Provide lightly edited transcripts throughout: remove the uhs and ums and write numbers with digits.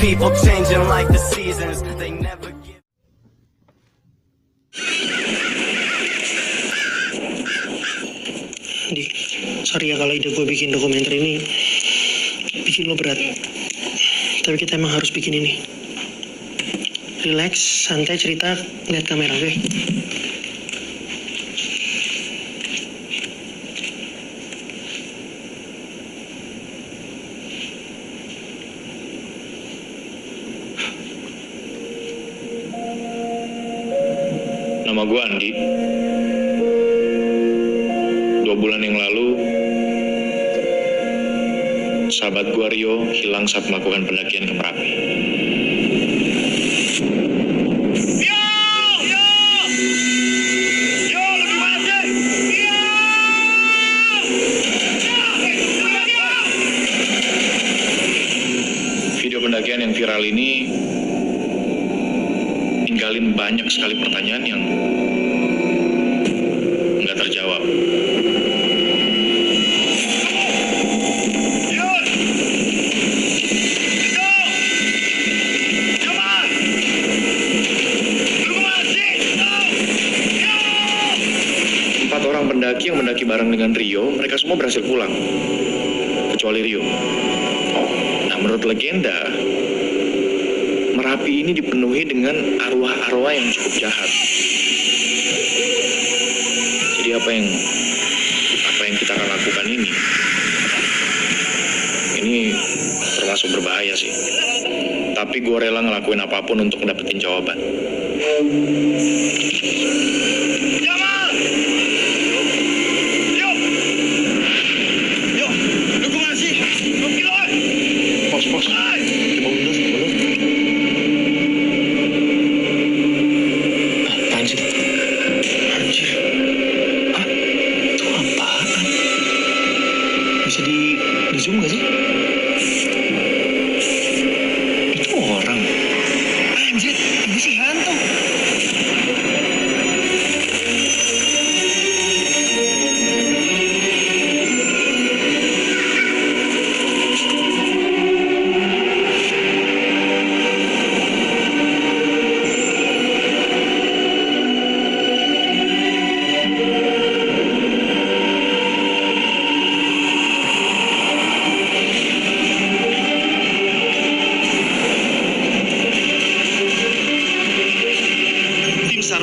People changing like the seasons, they never give. Di, sorry ya kalau ide gue bikin dokumenter ini bikin lo berat. Tapi kita emang harus bikin ini. Relax, santai cerita, lihat kamera, oke? Nama gue Andi. 2 bulan yang lalu, sahabat gue Rio hilang saat melakukan pendakian ke Merapi. Video pendakian yang viral ini ninggalin banyak sekali pertanyaan yang nggak terjawab. Empat orang pendaki yang mendaki bareng dengan Rio, mereka semua berhasil pulang, kecuali Rio. Nah, menurut legenda, Merapi ini dipenuhi dengan arwah-arwah yang cukup jahat. Jadi apa yang kita akan lakukan ini termasuk berbahaya sih. Tapi gue rela ngelakuin apapun untuk dapetin jawaban. Pos. Bisa di zoom gak sih? Itu orang. Anjir, ini sih hantu.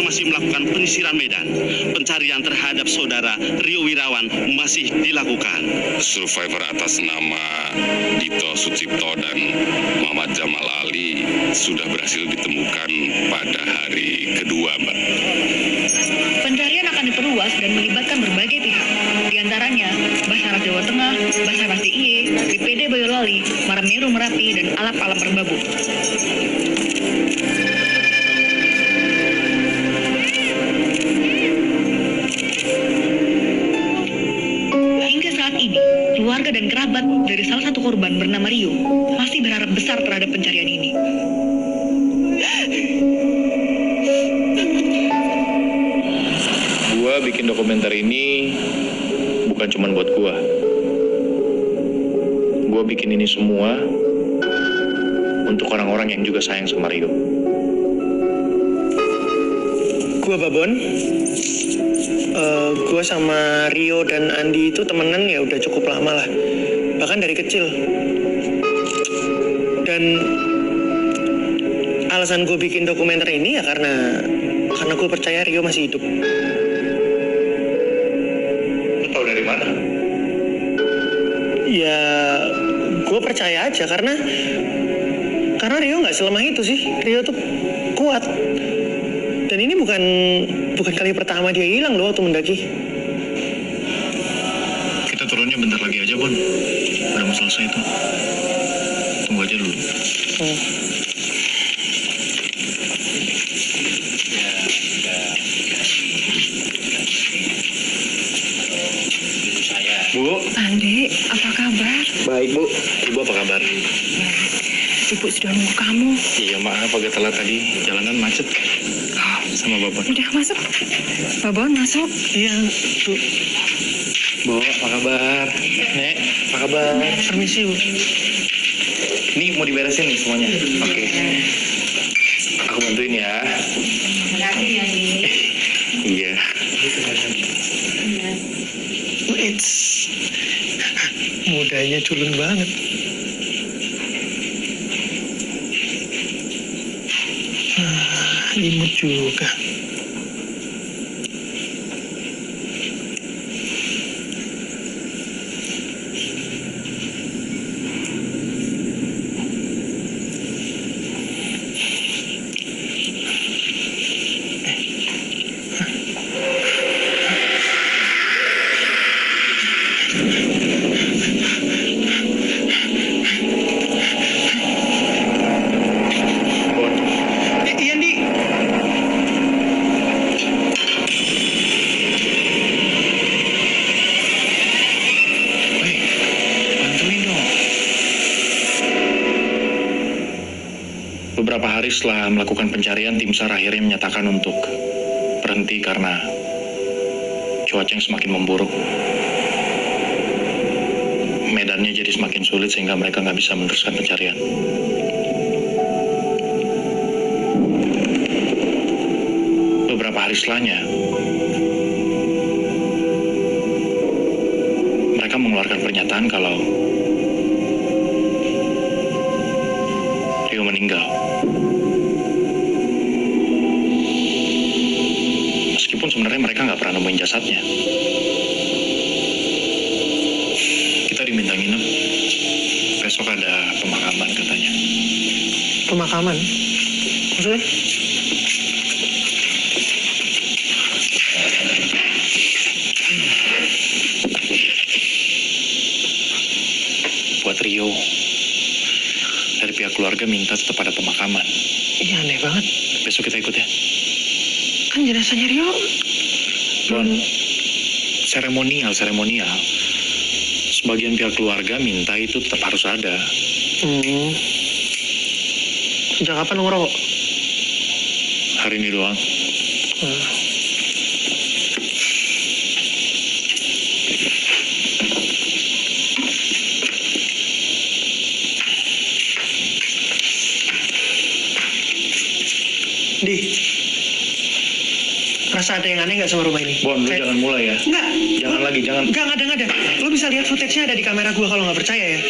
Masih melakukan penyisiran medan. Pencarian terhadap saudara Rio Wirawan masih dilakukan. Survivor atas nama Dito Sucipto dan Muhammad Jamal Ali sudah berhasil ditemukan pada hari kedua, Mbak. Pencarian akan diperluas dan melibatkan berbagai pihak, di antaranya Basarnas Jawa Tengah, Basarnas DIY, BPD Boyolali, Marinir Merapi, dan Alam Merbabu. Hingga saat ini, keluarga dan kerabat dari salah satu korban bernama Rio masih berharap besar terhadap pencarian ini. Gua bikin dokumenter ini bukan cuma buat gua. Gua bikin ini semua untuk orang-orang yang juga sayang sama Rio. Gua Babon. Gue sama Rio dan Andi itu temenan ya udah cukup lama lah, bahkan dari kecil. Dan alasan gue bikin dokumenter ini ya karena gue percaya Rio masih hidup. Lu tau dari mana? Ya gue percaya aja karena Rio nggak selemah itu sih. Rio tuh kuat. Dan ini bukan kali pertama dia hilang loh waktu mendaki. Kita turunnya bentar lagi aja, Bon. Udah mau selesai tuh. Tunggu aja dulu. Bu. Andi, apa kabar? Baik, Bu. Ibu apa kabar? Ibu sudah nunggu kamu. Iya, maaf agak telat tadi. Jalanan macet. Oh, sama Babon. Udah masuk. Babon masuk. Iya, Bu. Bo, apa kabar? Nek, apa kabar? Permisi, Bu. Ini mau diberesin nih semuanya. Oke. Aku bantuin ya. Makasih ya, Di. Iya. It's mudanya culun banget. Imut juga. Iya, Di. Woi, bantuin dong. Beberapa hari setelah melakukan pencarian, tim SAR akhirnya menyatakan untuk berhenti karena cuaca yang semakin memburuk. Medannya jadi semakin sulit sehingga mereka nggak bisa meneruskan pencarian. Beberapa hari setelahnya, mereka mengeluarkan pernyataan kalau Rio meninggal. Meskipun sebenarnya mereka nggak pernah nemuin jasadnya. Kita diminta nginep. Besok ada pemakaman katanya. Pemakaman? Maksudnya? Buat Rio. Dari pihak keluarga minta tetap ada pemakaman. Iya, aneh banget. Besok kita ikut ya. Kan jenazahnya Rio. Bon, seremonial. Sebagian pihak keluarga minta itu tetap harus ada. Sejak kapan lo ngerokok? Hari ini doang. Di. Rasa ada yang aneh nggak sama rumah ini? Bon, lu jangan mulai ya. Enggak. Jangan lagi, jangan. Enggak ada. Lo bisa lihat footage-nya ada di kamera gua kalau nggak percaya ya.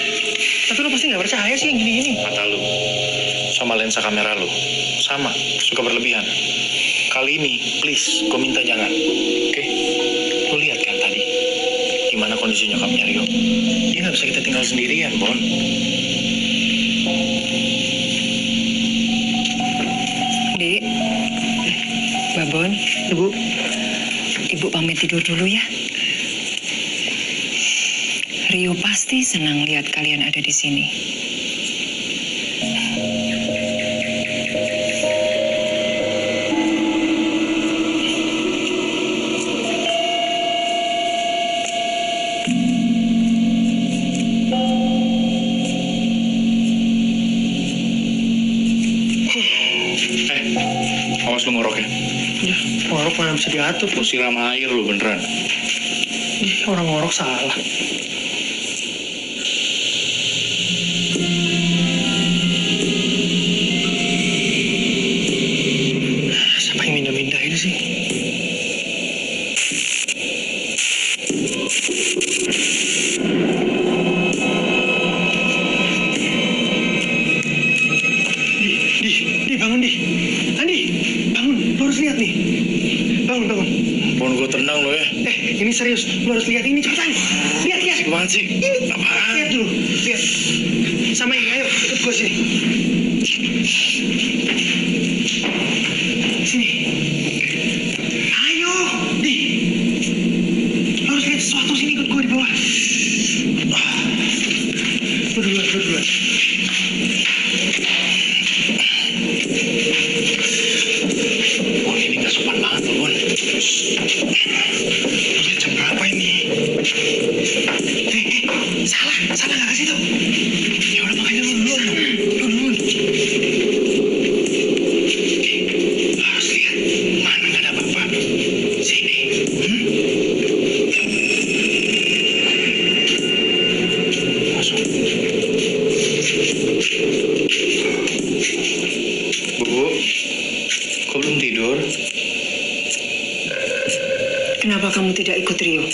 Tapi lo pasti nggak percaya sih yang gini-gini. Mata lu sama lensa kamera lu sama, suka berlebihan. Kali ini, please, gue minta jangan. Oke? Lu lihat kan tadi gimana kondisi nyokapnya Rio. Dia nggak bisa kita tinggal sendirian, Bon. Di. Babon. Ibu. Ibu pamit tidur dulu ya. Rio pasti senang lihat kalian ada di sini. Awas lu ngorok ya. Ya, ngorok mana bisa diatur. Lu siram air lu beneran. Ih, orang ngorok salah. Siapa yang mindah-mindahin sih? Di, bangun di. Andi, bangun. Lo harus lihat nih. Bangun. Bon, gue tenang lo ya. Ini serius. Lo harus lihat ini cepetan. Lihat. Apaan sih? Ini. Apaan? Lihat dulu. Lihat. Sama ini, ayo ikut gue sini. Sini. Ayo, Di. Lo harus lihat sesuatu sini, ikut gue di bawah. Lo duluan. Bon, ini gak sopan banget loh, Bon. Lihat jam berapa ini? Salah nggak kasih tau. Ya udah makanya lu duluan. Harus lihat. Belum tidur. Kenapa kamu tidak ikut Rio?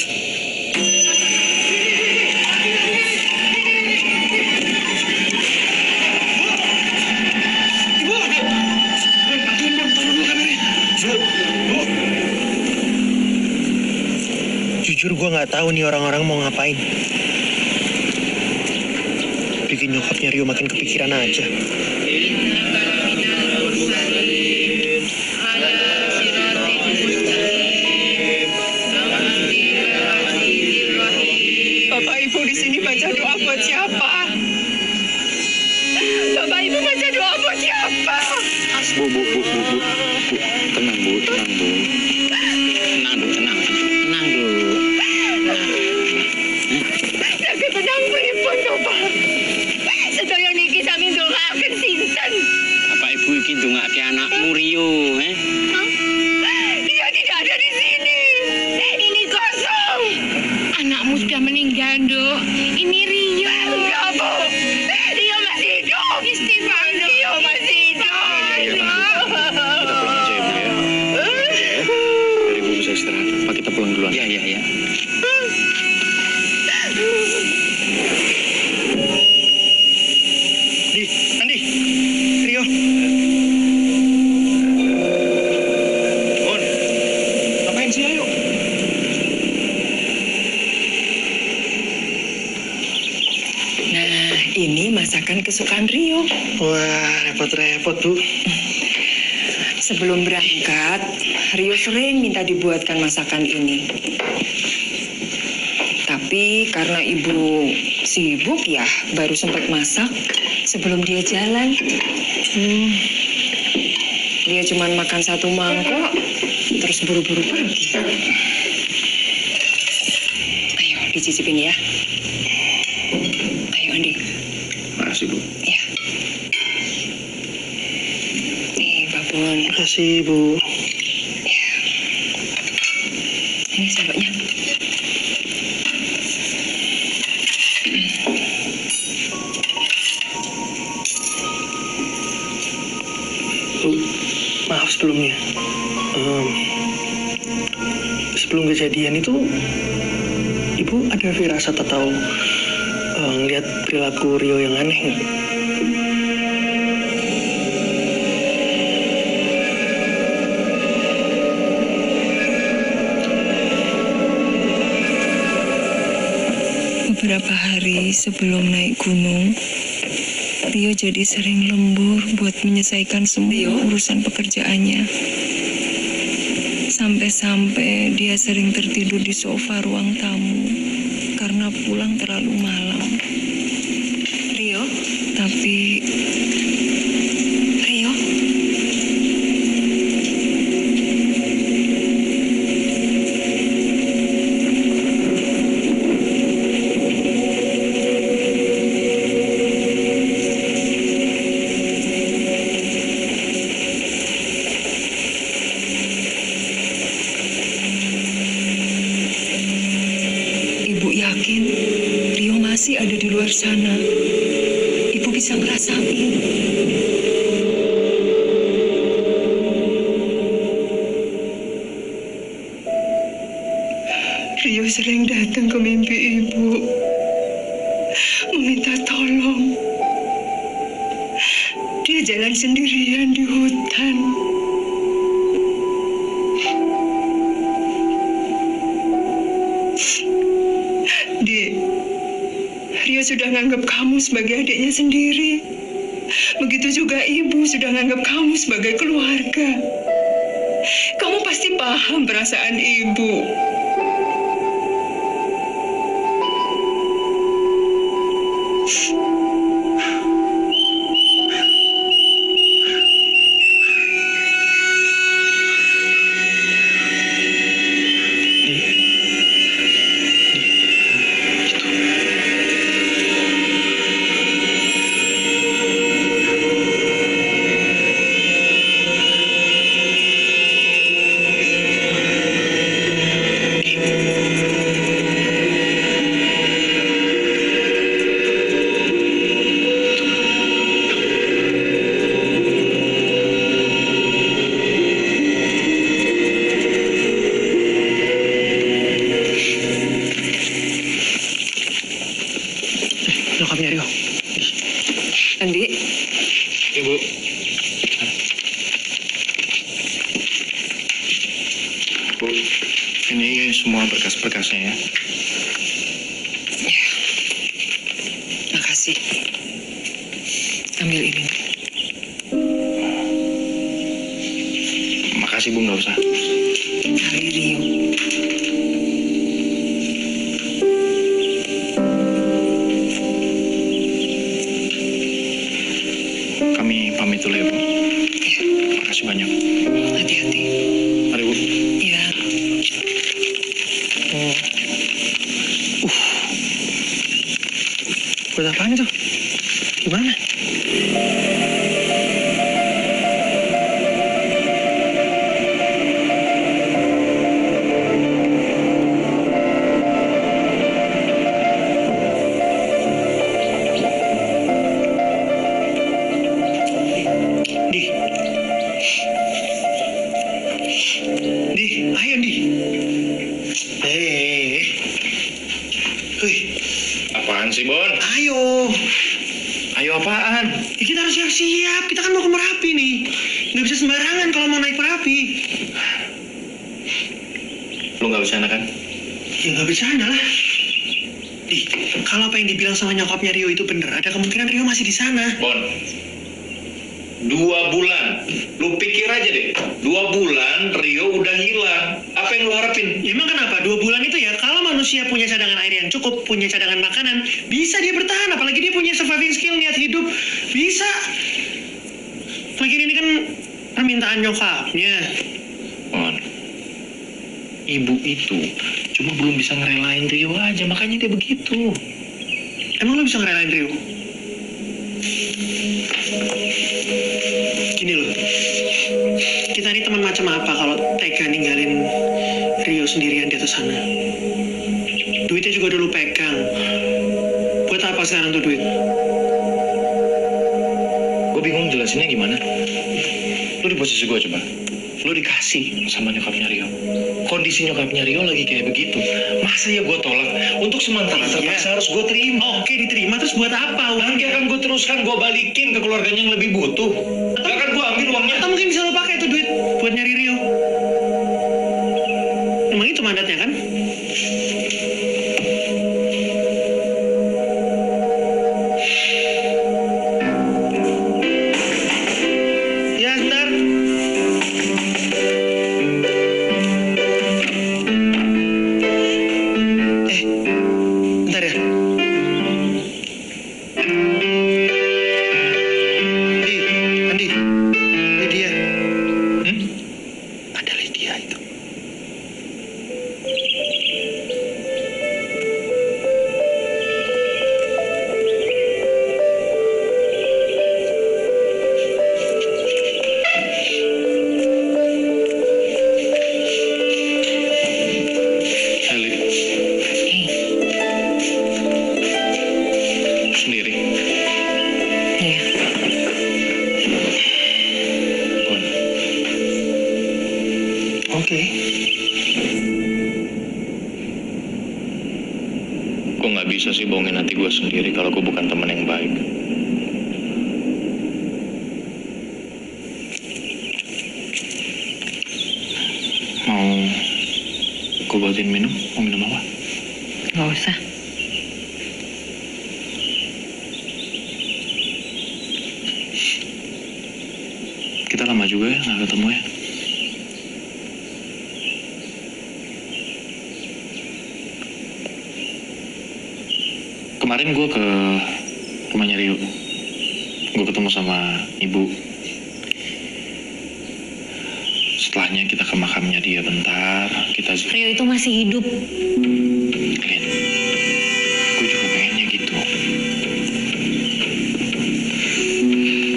Jujur gue nggak tahu nih orang-orang mau ngapain. Bikin nyokapnya Rio makin kepikiran aja. Bapak Ibu di sini baca doa buat siapa? Bapak Ibu baca doa buat siapa? Bu. Tenang, Bu. Tenang, tenang, dulu. Jaga tenang pripun Bapak. Sedaya niki sami ndongaaken sinten? Bapak Ibu iki ndongake anakmu Rio, Dia tidak ada di sini. Ini kosong. Anakmu sudah meninggal, Dok. Ini Rio. Enggak, Bu. Rio masih hidup. Istighfar, Dok. Rio masih hidup. Kita pulang aja ya, Bu ya. Biar Ibu bisa istirahat. Pak, kita pulang duluan. ya. Andi, Rio. Bun, ngapain sih, ayo? Nah, ini masakan kesukaan Rio. Wah, repot-repot, Bu. Sebelum berangkat, Rio sering minta dibuatkan masakan ini. Tapi karena ibu sibuk ya, baru sempat masak sebelum dia jalan. Dia cuma makan 1 mangkok, terus buru-buru pergi. Ayo, dicicipin ya. Ayo, Andi. Makasih, Bu. Ya. Nih, Babon. Makasih, Bu. Ini sendoknya. Bu, maaf sebelumnya. Sebelum kejadian itu, Ibu ada firasat atau ngeliat perilaku Rio yang aneh nggak? Beberapa hari sebelum naik gunung, Rio jadi sering lembur buat menyelesaikan semua urusan pekerjaannya. Sampai-sampai dia sering tertidur di sofa ruang tamu karena pulang terlalu malam. Rio? Tapi... Rio? Ibu yakin Rio masih ada di luar sana. Ibu bisa ngerasain. Rio sering datang ke mimpi ibu, meminta tolong. Dia jalan sendirian di hutan. Rio sudah nganggap kamu sebagai adiknya sendiri. Begitu juga ibu sudah nganggap kamu sebagai keluarga. Kamu pasti paham perasaan ibu. Bu, ini semua berkas-berkasnya ya. Makasih. Ambil ini. Makasih Bu, nggak usah. Hari Rio. Kami pamit dulu ya Bu. Makasih banyak. Hati-hati. Mari Bu. Iya. Buat apaan itu? Gimana? Di, ayo Di. Wih, Apaan sih, Bon? ayo. Ayo apaan? Ya, kita harus siap-siap. Kita kan mau ke Merapi nih. Nggak bisa sembarangan kalau mau naik Merapi. Lu nggak bercanda kan? Ya nggak bercanda lah. Di, kalau apa yang dibilang sama nyokapnya Rio itu bener, ada kemungkinan Rio masih di sana. Bon, 2 bulan. Lu pikir aja deh, 2 bulan Rio udah hilang. Apa yang lu harapin? Ya, emang kenapa? 2 bulan itu ya, kalau manusia punya cadangan air yang cukup, punya cadangan makanan, bisa dia bertahan. Apalagi dia punya surviving skill, niat hidup. Bisa. Lagi ini kan permintaan nyokapnya. Bon, ibu itu cuma belum bisa ngerelain Rio aja, makanya dia begitu. Emang lo bisa ngerelain Rio? Gini loh, kita ini teman macam apa kalau tega ninggalin Rio sendirian di atas sana? Duitnya juga dulu pegang. Buat apa sekarang tuh duit? Gue bingung jelasinnya gimana. Lu di posisi gue coba. Lu dikasih sama nyokapnya Rio. Kondisi nyokapnya Rio lagi kayak begitu. Masa ya gue tolak? Untuk sementara terpaksa harus gue terima. Oke, diterima, terus buat apa? Nanti akan gue teruskan, gue balikin ke keluarganya yang lebih butuh. Gak akan gue ambil uangnya. Atau mungkin bisa lo pakai tuh duit buat nyari Rio. Emang itu mandatnya kan? Ya, sebentar. Bentar ya. Andi, Lydia. Ada Lydia itu. Heli, sendiri. Iya. Bon, Oke. gue nggak bisa sih bohongin hati gue sendiri kalau gue bukan teman yang baik. Mau gue buatin minum? Mau minum apa? Nggak usah. Kita lama juga ya nggak ketemu ya. Kemarin gue ke rumahnya Rio. Gue ketemu sama ibu. Setelahnya kita ke makamnya dia bentar. Kita Rio itu masih hidup. Lin, gue juga pengennya gitu.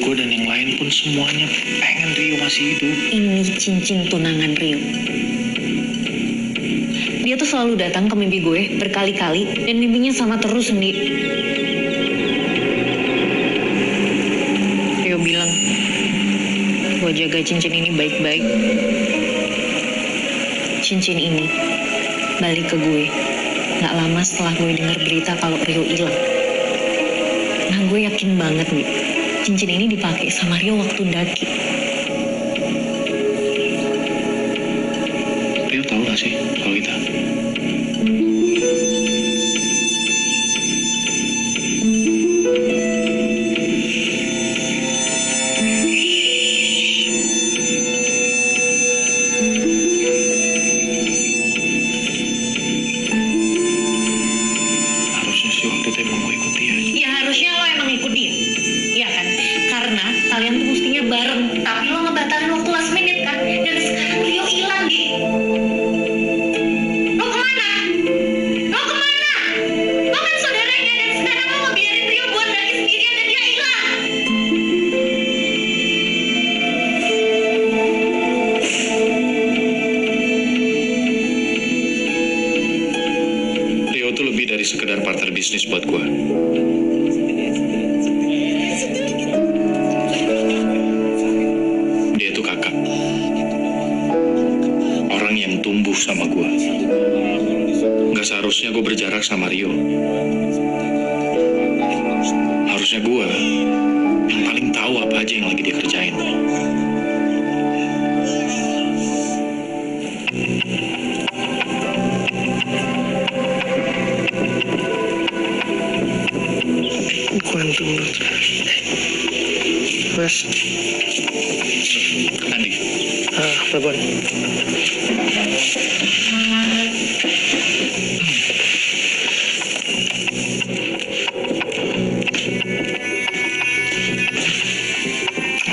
Gue dan yang lain pun semuanya pengen Rio masih hidup. Ini cincin tunangan Rio. Dia tuh selalu datang ke mimpi gue berkali-kali dan mimpinya sama terus, Ndi. Rio bilang, gue jaga cincin ini baik-baik. Cincin ini balik ke gue gak lama setelah gue dengar berita kalau Rio hilang. Nah, gue yakin banget nih, cincin ini dipakai sama Rio waktu daki. Rio tahu buat gue. Dia tuh kakak. Orang yang tumbuh sama gue. Gak seharusnya gue berjarak sama Rio. Harusnya gue yang paling tahu apa aja yang lagi dia kerjain. Kuantum. Mas. Andi. Babon.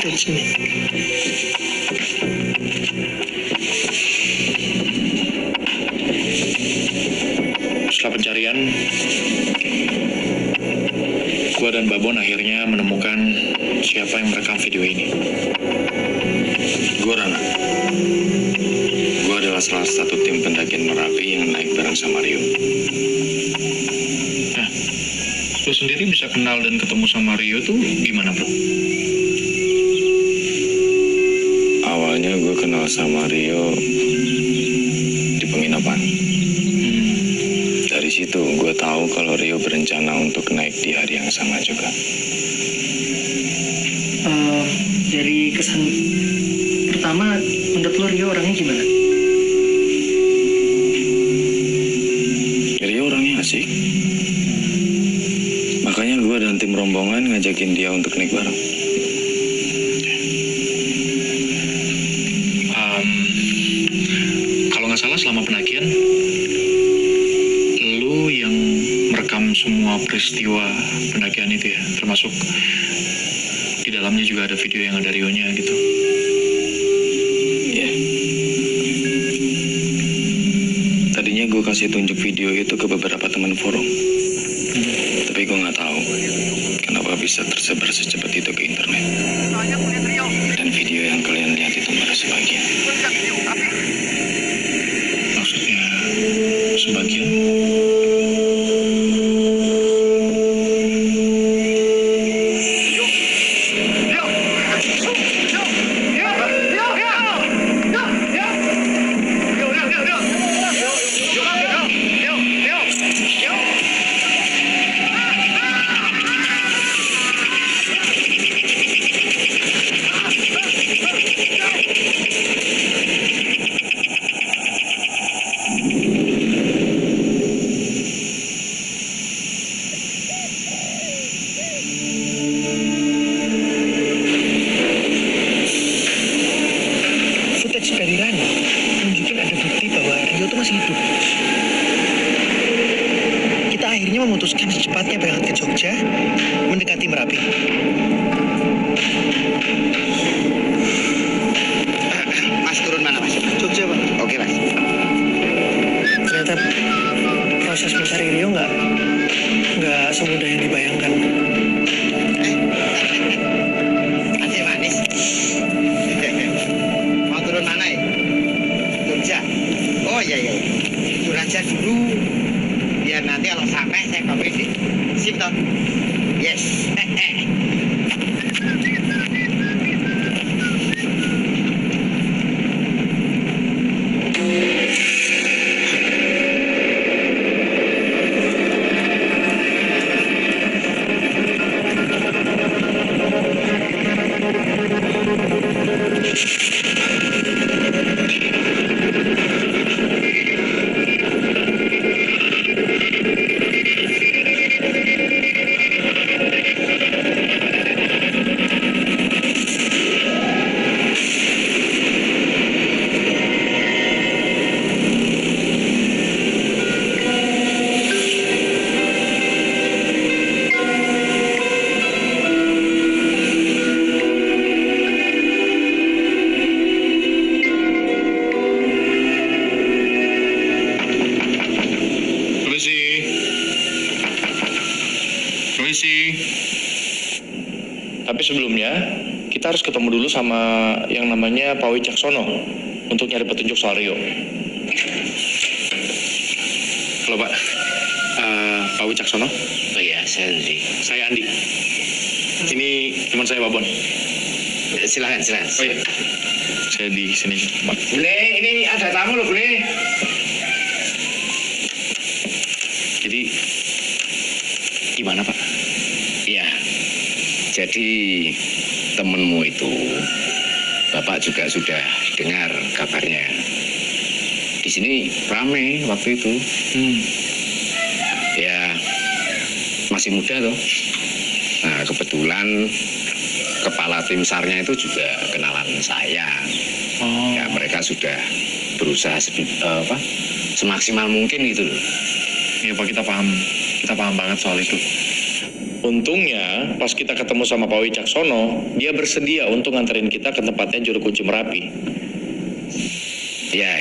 Di sini. Setelah pencarian, gue dan Babon akhirnya menemukan siapa yang merekam video ini. Gue Rana. Gue adalah salah satu tim pendakian Merapi yang naik bareng sama Rio. Nah, lo sendiri bisa kenal dan ketemu sama Rio tuh gimana, bro? Awalnya gue kenal sama Rio di penginapan. Dari situ gue tahu kalau Rio berencana untuk naik di hari yang sama juga. Dari kesan pertama, menurut lo Rio orangnya gimana? Rio orangnya asik. Makanya gue dan tim rombongan ngajakin dia untuk naik bareng. Kalau nggak salah selama pendakian, lu yang merekam semua peristiwa pendakian itu ya, termasuk di dalamnya juga ada video yang ada Rio-nya gitu. Iya. Tadinya gue kasih tunjuk video itu ke beberapa teman forum. Tapi gue nggak tahu kenapa bisa tersebar secepat itu ke internet. Dan video yang kalian lihat itu baru sebagian. Maksudnya sebagian? Footage dari Rani nunjukin ada bukti bahwa Rio tuh masih hidup. Kita akhirnya memutuskan secepatnya berangkat ke Jogja, mendekati Merapi. Mas turun mana, Mas? Jogja, Pak. Oke, Mas. Ternyata proses mencari Rio nggak semudah yang dibayangkan. Masih manis. Mau turun mana ya? Jogja. Oh iya. Turun aja dulu. Biar nanti kalau sampai saya pamit deh. Sip toh? Yes. Tapi sebelumnya, kita harus ketemu dulu sama yang namanya Pak Wicaksono untuk nyari petunjuk soal Rio. Halo Pak, Pak Wicaksono? saya Andi. Saya Andi. Ini teman saya, Pak Bon. Silakan. Oh iya. Saya di sini, Pak. Bune, ini ada tamu loh, Bune. Jadi, gimana, Pak? Iya. Jadi temenmu itu, Bapak juga sudah dengar kabarnya. Di sini rame waktu itu. Ya, masih muda tuh. Nah, kebetulan kepala tim SAR-nya itu juga kenalan saya. Ya, mereka sudah berusaha semaksimal mungkin gitu loh. Iya, Pak, kita paham banget soal itu. Untungnya, pas kita ketemu sama Pak Wicaksono, dia bersedia untuk nganterin kita ke tempatnya Juru Kunci Merapi. Ya.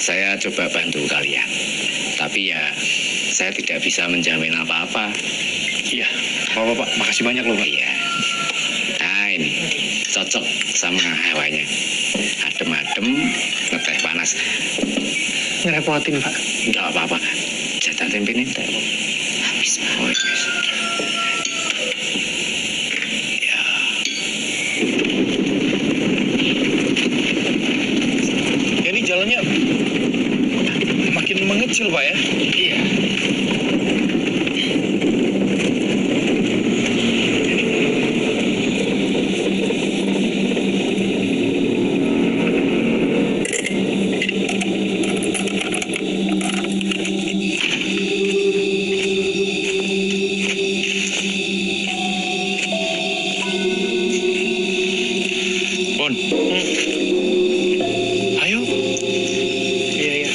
Saya coba bantu kalian. Tapi ya, saya tidak bisa menjamin apa-apa. Iya, Pak, makasih banyak loh, Pak. Iya. Nah, ini cocok sama hawanya. Adem-adem, ngeteh panas. Ngerepotin, Pak. Enggak apa-apa. Jatah tempe ini enggak apa. Habis, Pak. Habis. Ya. Ini jalannya makin mengecil, Pak ya? Iya. Bon. Ayo. Iya.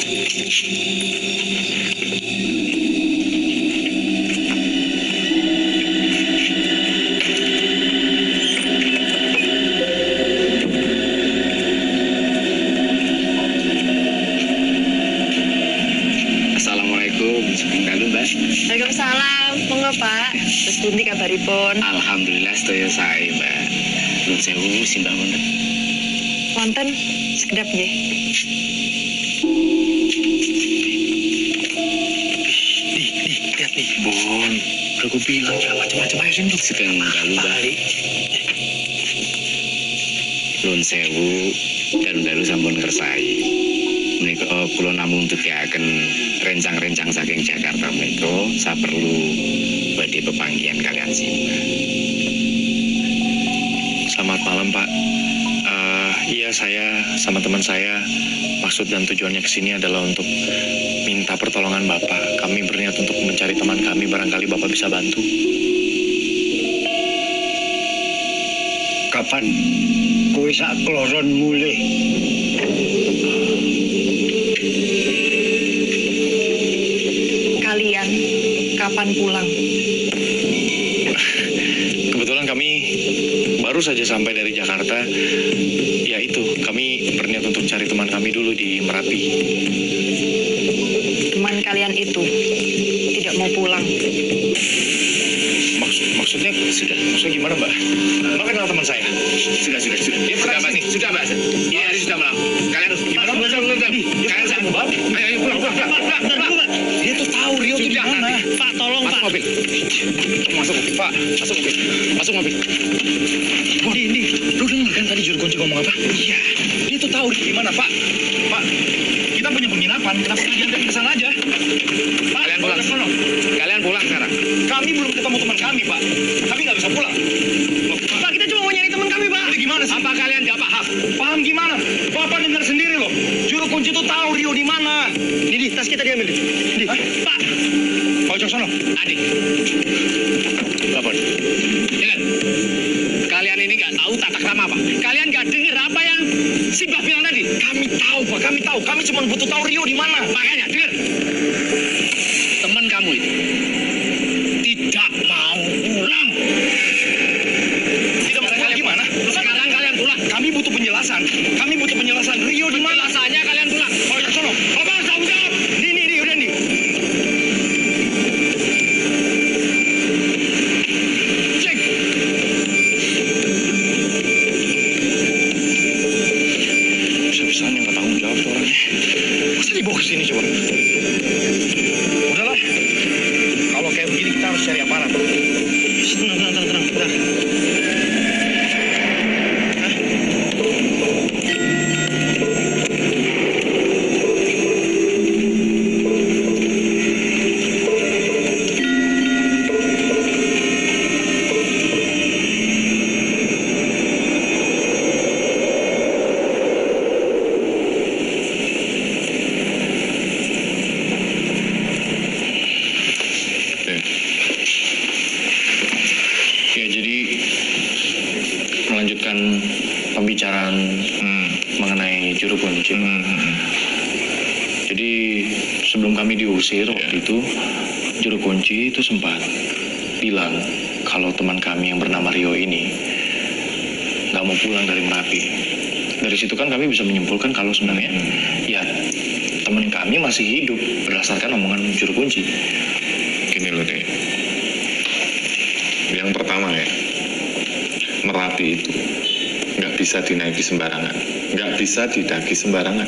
Assalamualaikum. Halo, Mbak. Waalaikumsalam. Monggo, Pak. Terus pundi kabaripun? Alhamdulillah sedaya sae, Mbak. Nuwun sewu simbah wonten. Wonten sekedap nggih. Nih, lihat nih. Bon, udah gue bilang jangan macam-macam, ayo sini. Sugeng dalu, Mbak. Nuwun sewu dalu-dalu sampun kersai. Menika kula namung tugaken rencang-rencang saking Jakarta menika saperlu badhe pepanggihan kalian simbah. Selamat malam, Pak. Iya, saya sama teman saya maksud dan tujuannya ke sini adalah untuk minta pertolongan Bapak. Kami berniat untuk mencari teman kami, barangkali Bapak bisa bantu. Kapan kowe sak kloron mulih? Kalian kapan pulang? Kebetulan kami baru saja sampai dari Jakarta. Ya itu, kami berniat untuk cari teman kami dulu di Merapi. Teman kalian itu tidak mau pulang. Maksudnya gimana, Mbak? Mbak kenal teman saya? Sudah. Dia pernah sini. Sudah, Mbak. Ini hari sudah malam. Kalian harus gimana? Kalian saya Mbak. Ayo pulang. Dia tuh tahu Rio tuh di mana. Pak, tolong, Pak. Mobil. Masuk mobil. Pak, masuk mobil. Di, lu denger kan tadi Juru Kunci ngomong apa? Iya, dia tuh tahu di mana, Pak. Pak, kita punya penginapan, kenapa nggak diantar ke sana aja? Pak, Kalian pulang. Kalian pulang sekarang. Kami belum ketemu teman kami, Pak. Kami nggak bisa pulang. Loh, Pak, kita cuma mau nyari teman kami, Pak. Ini gimana sih? Apa kalian tidak paham? Paham gimana? Bapak dengar sendiri loh. Juru Kunci tuh tahu Rio di mana. Di tas kita diambil. Di. Pak. Pak Wicaksono. Adik, Bapak. dengar. Kalian ini nggak tahu tata krama apa? Kalian nggak dengar apa yang Simbah bilang tadi? Kami tahu, Pak. Kami tahu. Kami cuma butuh tahu Rio di mana. Makanya, dengar. Teman kamu itu tidak mau pulang. Tidak mau pulang gimana? Sekarang kalian pulang. Kami butuh penjelasan. Kami butuh penjelasan. Rio di mana? Penjelasannya kalian pulang. Pak Wicaksono. Apa tanggung jawab? Di, udah nih. Cek. Bisa-bisanya nggak tanggung jawab tuh orangnya. Masa dibawa ke sini coba? Udahlah. Kalau kayak begini kita harus kunci. Jadi sebelum kami diusir waktu itu, juru kunci itu sempat bilang kalau teman kami yang bernama Rio ini nggak mau pulang dari Merapi. Dari situ kan kami bisa menyimpulkan kalau sebenarnya ya teman kami masih hidup berdasarkan omongan juru kunci. Gini loh deh, yang pertama ya, Merapi itu nggak bisa dinaiki sembarangan, nggak bisa didaki sembarangan.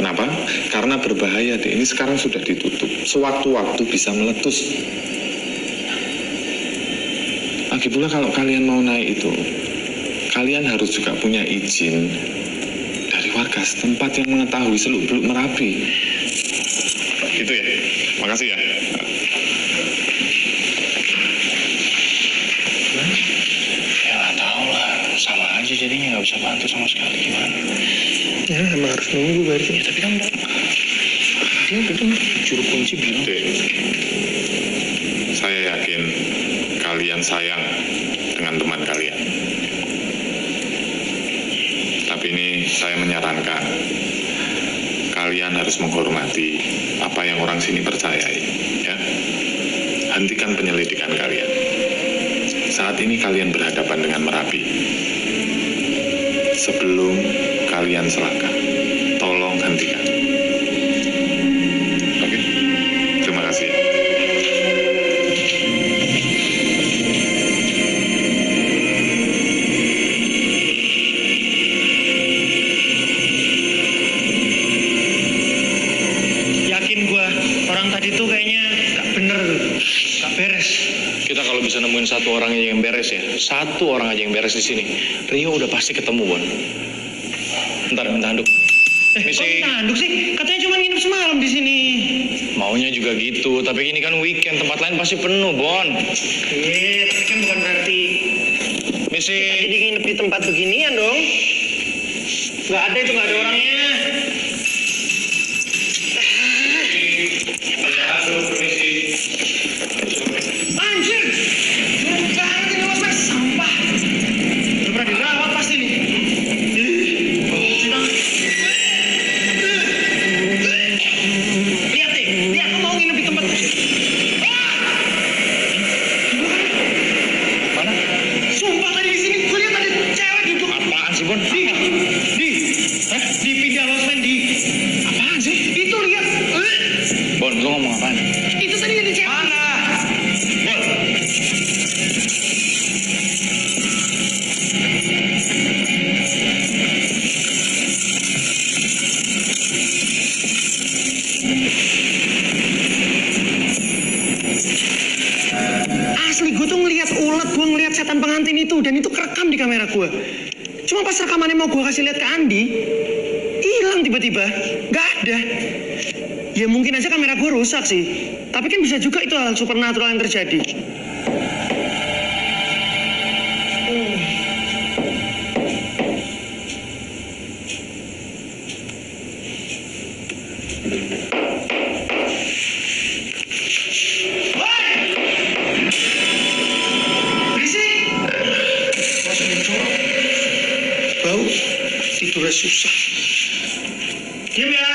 Kenapa? Karena berbahaya deh. Ini sekarang sudah ditutup. Sewaktu-waktu bisa meletus. Lagi pula kalau kalian mau naik itu, kalian harus juga punya izin dari warga setempat yang mengetahui seluk-beluk Merapi. Gitu ya. Makasih ya. Ya nggak tahu lah, sama aja jadinya nggak bisa bantu sama sekali gimana. Ya emang harus nunggu berarti. Ya tapi kan dia udah juru kunci bilang. Saya yakin kalian sayang dengan teman kalian. Tapi ini saya menyarankan kalian harus menghormati apa yang orang sini percayai, ya. Hentikan penyelidikan kalian. Saat ini kalian berhadapan dengan Merapi. Sebelum kalian selangkah, tolong hentikan. Oke? Terima kasih. Yakin gua orang tadi tuh kayaknya nggak bener, nggak beres. Kita kalau bisa nemuin satu orang aja yang beres ya, satu orang aja yang beres di sini, Rio udah pasti ketemu, Bon. Ntar minta handuk. Kok minta handuk sih? Katanya cuma nginep semalam di sini. Maunya juga gitu, tapi ini kan weekend, tempat lain pasti penuh, Bon. Iya, tapi kan bukan berarti Misi. jadi nginep di tempat beginian dong. Nggak ada itu, nggak ada orangnya. Anjir! Jangan ini mas, sampah. Udah pernah dirawat pasti nih. Lihat deh, dia aku mau nginep di tempat. Mana? Sumpah tadi di sini, gue lihat ada cewek duduk. Apaan sih, Bon? Di pindah losmen di. Apaan sih? Itu lihat. Bon, lu ngomong apaan? Itu tadi ada cewek. Mana? Bon. Asli gue tuh ngelihat ulat, gue ngelihat setan pengantin itu dan itu kerekam di kamera gue. Cuma pas rekamannya mau gue kasih lihat ke Andi, hilang tiba-tiba, nggak ada. Ya mungkin aja kamera gue rusak sih, tapi kan bisa juga itu hal supernatural yang terjadi. Berisik! Masuk muncul. Bau, tidurnya susah. Diam ya.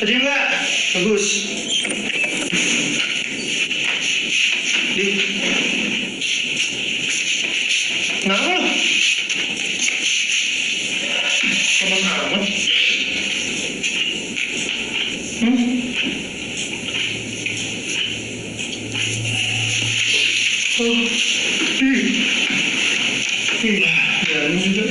Diam nggak? Bagus. Di. Kenapa lo? Lemas amat. Oh, ya ini juga.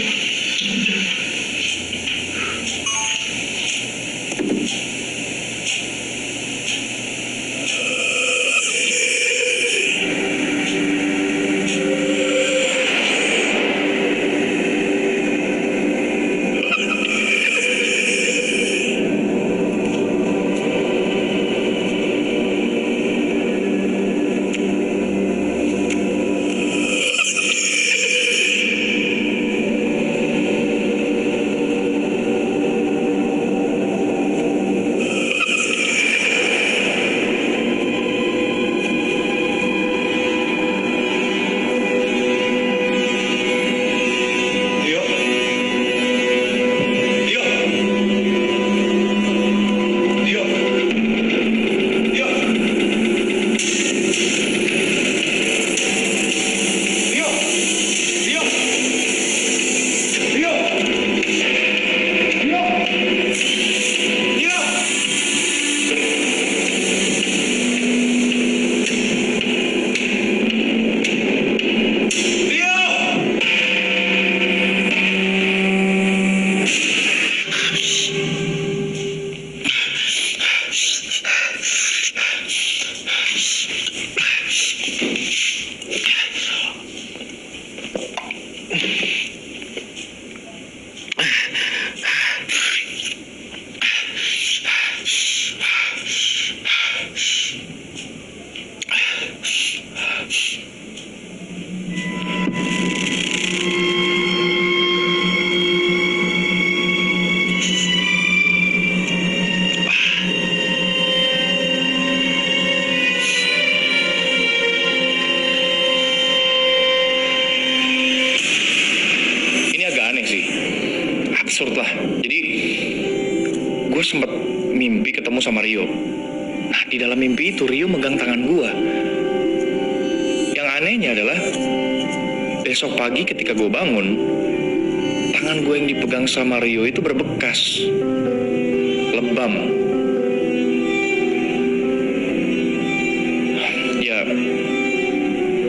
lah. Jadi gue sempat mimpi ketemu sama Rio. Nah, di dalam mimpi itu Rio megang tangan gue. Yang anehnya adalah besok pagi ketika gue bangun, tangan gue yang dipegang sama Rio itu berbekas, lebam. Ya,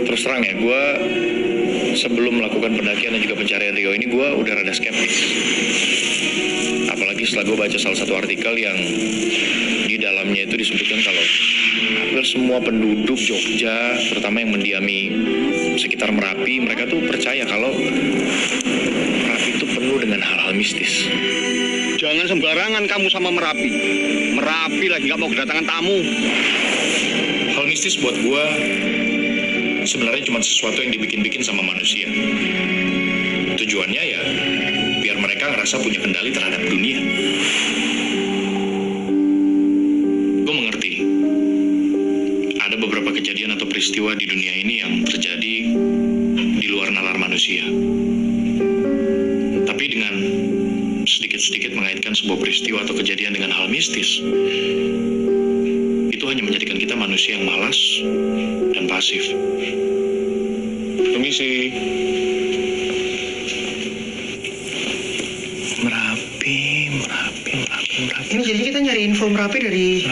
terus terang ya, gue sebelum melakukan pendakian dan juga pencarian Rio ini, gue udah rada skeptis. Apalagi setelah gue baca salah satu artikel yang di dalamnya itu disebutkan kalau hampir semua penduduk Jogja, terutama yang mendiami sekitar Merapi, mereka tuh percaya kalau Merapi itu penuh dengan hal-hal mistis. Jangan sembarangan kamu sama Merapi. Merapi lagi nggak mau kedatangan tamu. Hal mistis buat gue sebenarnya cuma sesuatu yang dibikin-bikin sama manusia. Tujuannya ya biar mereka ngerasa punya kendali terhadap dunia. Gue mengerti ada beberapa kejadian atau peristiwa di dunia ini yang terjadi di luar nalar manusia. Tapi dengan sedikit-sedikit mengaitkan sebuah peristiwa atau kejadian dengan hal mistis, itu hanya menjadikan kita manusia yang malas dan pasif. Permisi. Merapi. Ini jadi kita nyari info Merapi dari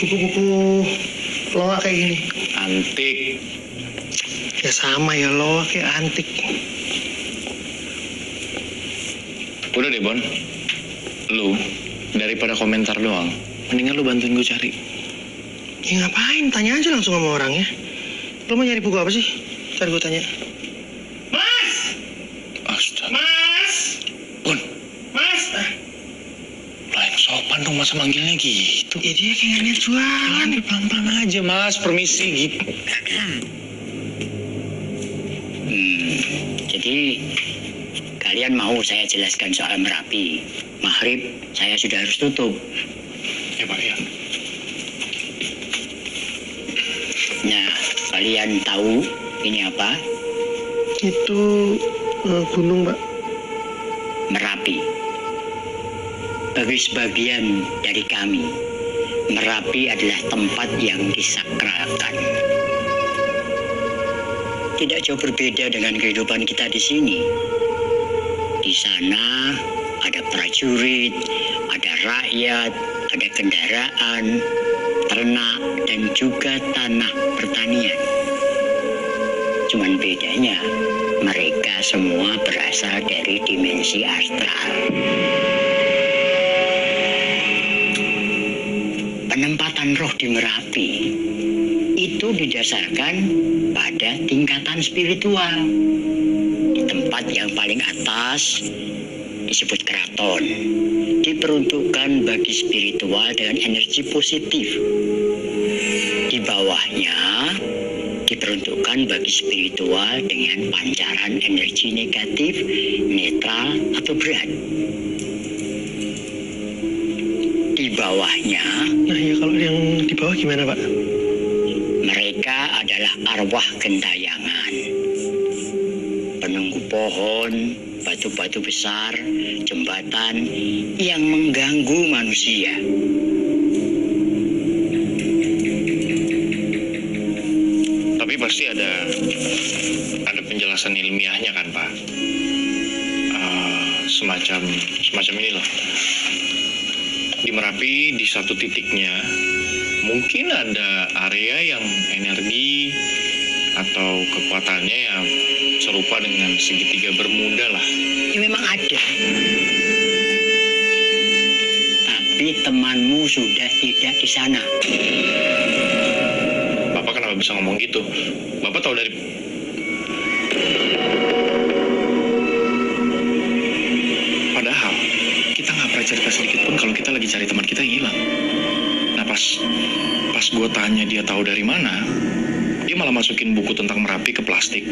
buku-buku loa kayak gini. Antik. Ya sama ya, loa kayak antik. Udah deh, Bon. Lu, daripada komentar doang, mendingan lu bantuin gue cari. Ya ngapain? Tanya aja langsung sama orangnya. Lo mau nyari buku apa sih? Ntar gue tanya. Mas! Astaga. Mas! Bon, Mas! lo yang sopan dong masa manggilnya gitu. Ya dia kayak niat jualan. Pelan-pelan aja, Mas. Permisi gitu. Jadi kalian mau saya jelaskan soal Merapi? Maghrib saya sudah harus tutup. Ya, Pak, ya. Nah, kalian tahu ini apa? Itu gunung, Mbak. Merapi. Bagi sebagian dari kami, Merapi adalah tempat yang disakralkan. Tidak jauh berbeda dengan kehidupan kita di sini. Di sana ada prajurit, ada rakyat, ada kendaraan, ternak, dan juga tanah pertanian. Cuman bedanya, mereka semua berasal dari dimensi astral. Penempatan roh di Merapi itu didasarkan pada tingkatan spiritual. Di tempat yang paling atas disebut keraton, diperuntukkan bagi spiritual dengan energi positif. Di bawahnya diperuntukkan bagi spiritual dengan pancaran energi negatif, netral, atau berat. Di bawahnya, Nah ya kalau yang di bawah gimana, Pak? mereka adalah arwah gentayangan, penunggu pohon, batu-batu besar, jembatan yang mengganggu manusia. Tapi pasti ada penjelasan ilmiahnya kan, Pak? Semacam ini loh. Di Merapi di satu titiknya mungkin ada area yang energi atau kekuatannya yang serupa dengan segitiga Bermuda lah. Ya memang ada. Tapi temanmu sudah tidak di sana. Bapak kenapa bisa ngomong gitu? Bapak tahu dari... Padahal kita nggak pernah cerita sedikit pun kalau kita lagi cari teman kita yang hilang. Nah pas gue tanya dia tahu dari mana, dia malah masukin buku tentang Merapi ke plastik.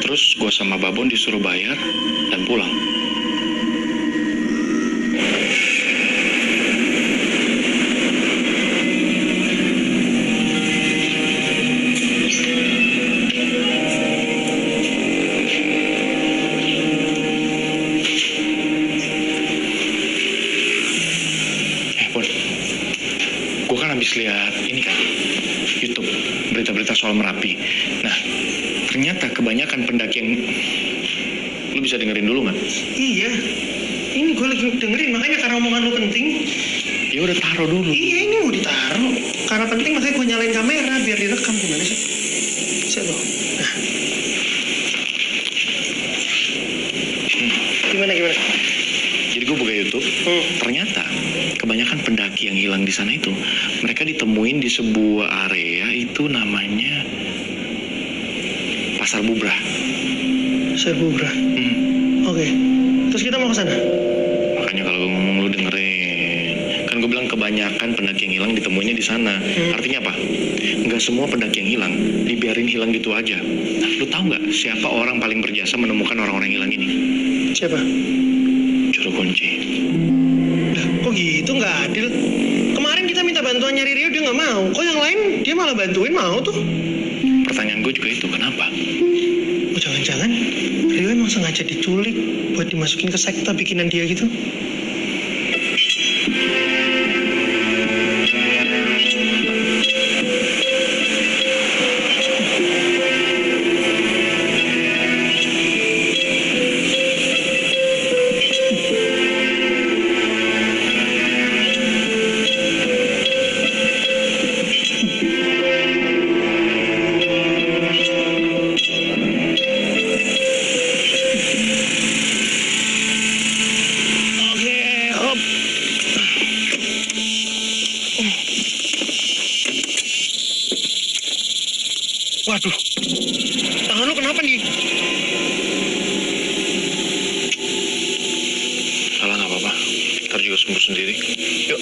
Terus gue sama Babon disuruh bayar dan pulang. gue kan habis lihat ini kan YouTube berita-berita soal Merapi. Nah, ternyata kebanyakan pendaki yang lu bisa dengerin dulu nggak? Iya, ini gue lagi dengerin, makanya karena omongan lu penting. Ya udah taruh dulu. Iya, ini mau ditaruh. Karena penting makanya gue nyalain kamera biar direkam. Gimana sih? Bisa loh. Nah. Gimana? Jadi gue buka YouTube, ternyata kebanyakan pendaki yang hilang di sana itu mereka ditemuin di sebuah area itu namanya Pasar Bubrah. Pasar Bubrah. Oke. Terus kita mau ke sana? Makanya kalau gue ngomong lu dengerin. Kan gue bilang kebanyakan pendaki yang hilang ditemuinnya di sana. Artinya apa? Nggak semua pendaki yang hilang dibiarin hilang gitu aja. Nah, lu tahu nggak siapa orang paling berjasa menemukan orang-orang hilang ini? Siapa? Juru kunci. Lah, kok gitu, nggak adil? Kemarin kita minta bantuan nyari Rio, dia nggak mau. Kok yang lain dia malah bantuin, mau tuh? Pertanyaan gue juga itu, kenapa? Oh, jangan-jangan Rio emang sengaja diculik buat dimasukin ke sekte bikinan dia gitu? Waduh, tangan lu kenapa nih? Salah nggak apa-apa, ntar juga sembuh sendiri. Yuk.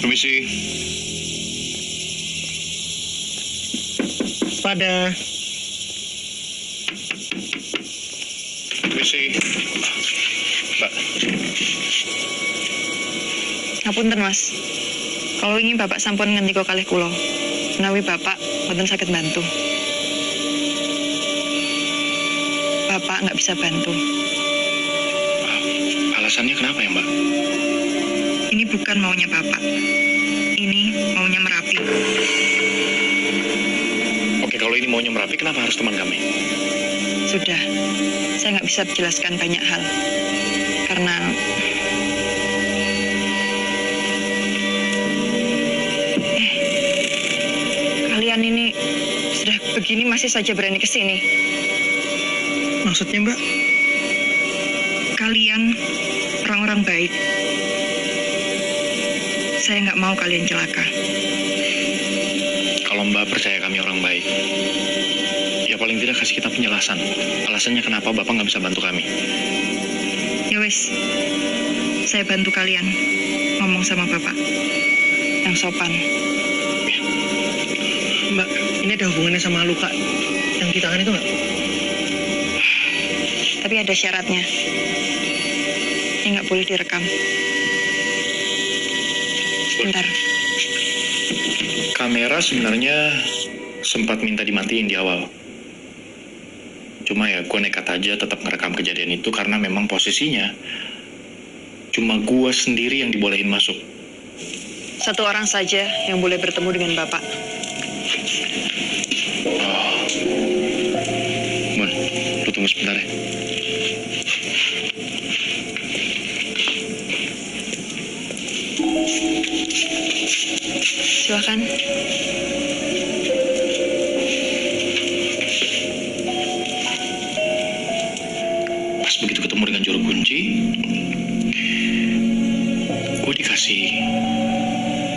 Permisi. Pada Permisi. Mbak. Ngapunten Mas, kalau ini Bapak sampun ngendika kalih kula, menawi Bapak mboten saged bantu. Bapak nggak bisa bantu. Alasannya kenapa ya, Mbak? Ini bukan maunya Bapak, ini maunya Merapi. Oke, kalau ini maunya Merapi, kenapa harus teman kami? Sudah, saya nggak bisa menjelaskan banyak hal. Karena kalian ini sudah begini masih saja berani ke sini. Maksudnya, Mbak? Kalian orang-orang baik. Saya nggak mau kalian celaka. Kalau Mbak percaya kami orang baik, ya paling tidak kasih kita penjelasan. Alasannya kenapa Bapak nggak bisa bantu kami. Ya wis, saya bantu kalian ngomong sama Bapak yang sopan. Mbak, ini ada hubungannya sama luka yang di tangan itu nggak? Tapi ada syaratnya. Ini nggak boleh direkam. Bentar. Kamera sebenarnya sempat minta dimatiin di awal. Cuma ya gue nekat aja tetap ngerekam kejadian itu karena memang posisinya cuma gue sendiri yang dibolehin masuk. Satu orang saja yang boleh bertemu dengan Bapak. Mun, lu tunggu sebentar ya. Silakan. Pas begitu ketemu dengan juru kunci, gue dikasih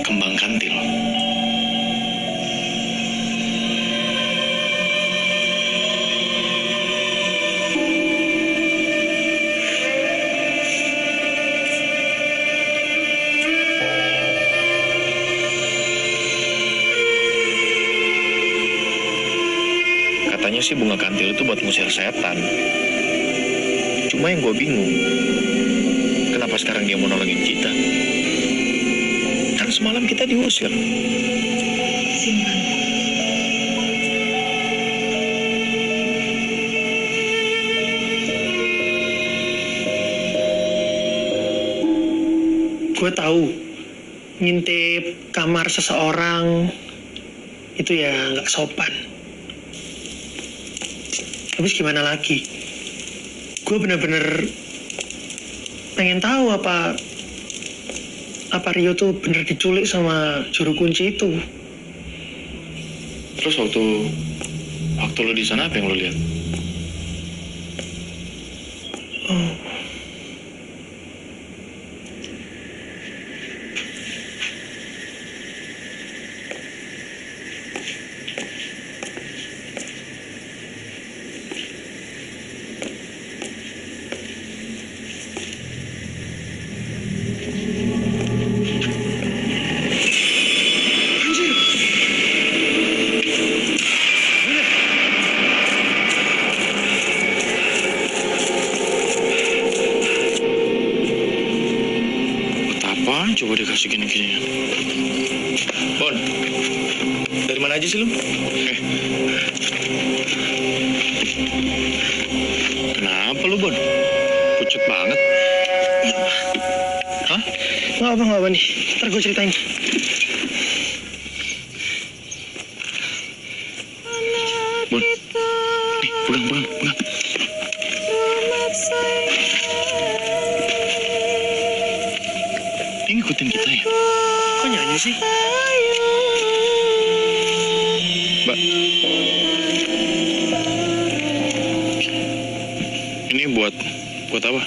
kembang kantil. Katanya sih bunga kantil itu buat ngusir setan. Cuma yang gue bingung, kenapa sekarang dia mau nolongin kita? semalam kita diusir. Simpan. Gue tahu ngintip kamar seseorang itu ya nggak sopan. Tapi gimana lagi? Gue bener-bener pengen tahu apa Rio tuh bener diculik sama juru kunci itu. Terus waktu lo di sana apa yang lo lihat? Oh. Coba dikasih gini-ginian. Bon, dari mana aja sih lu? Kenapa lu, Bon? Pucet banget. Hah? Nggak apa nih. Ntar gue ceritain. Bon, nih, pegang. Ini ngikutin kita ya? Kok nyanyi sih? Mbak, ini buat apa?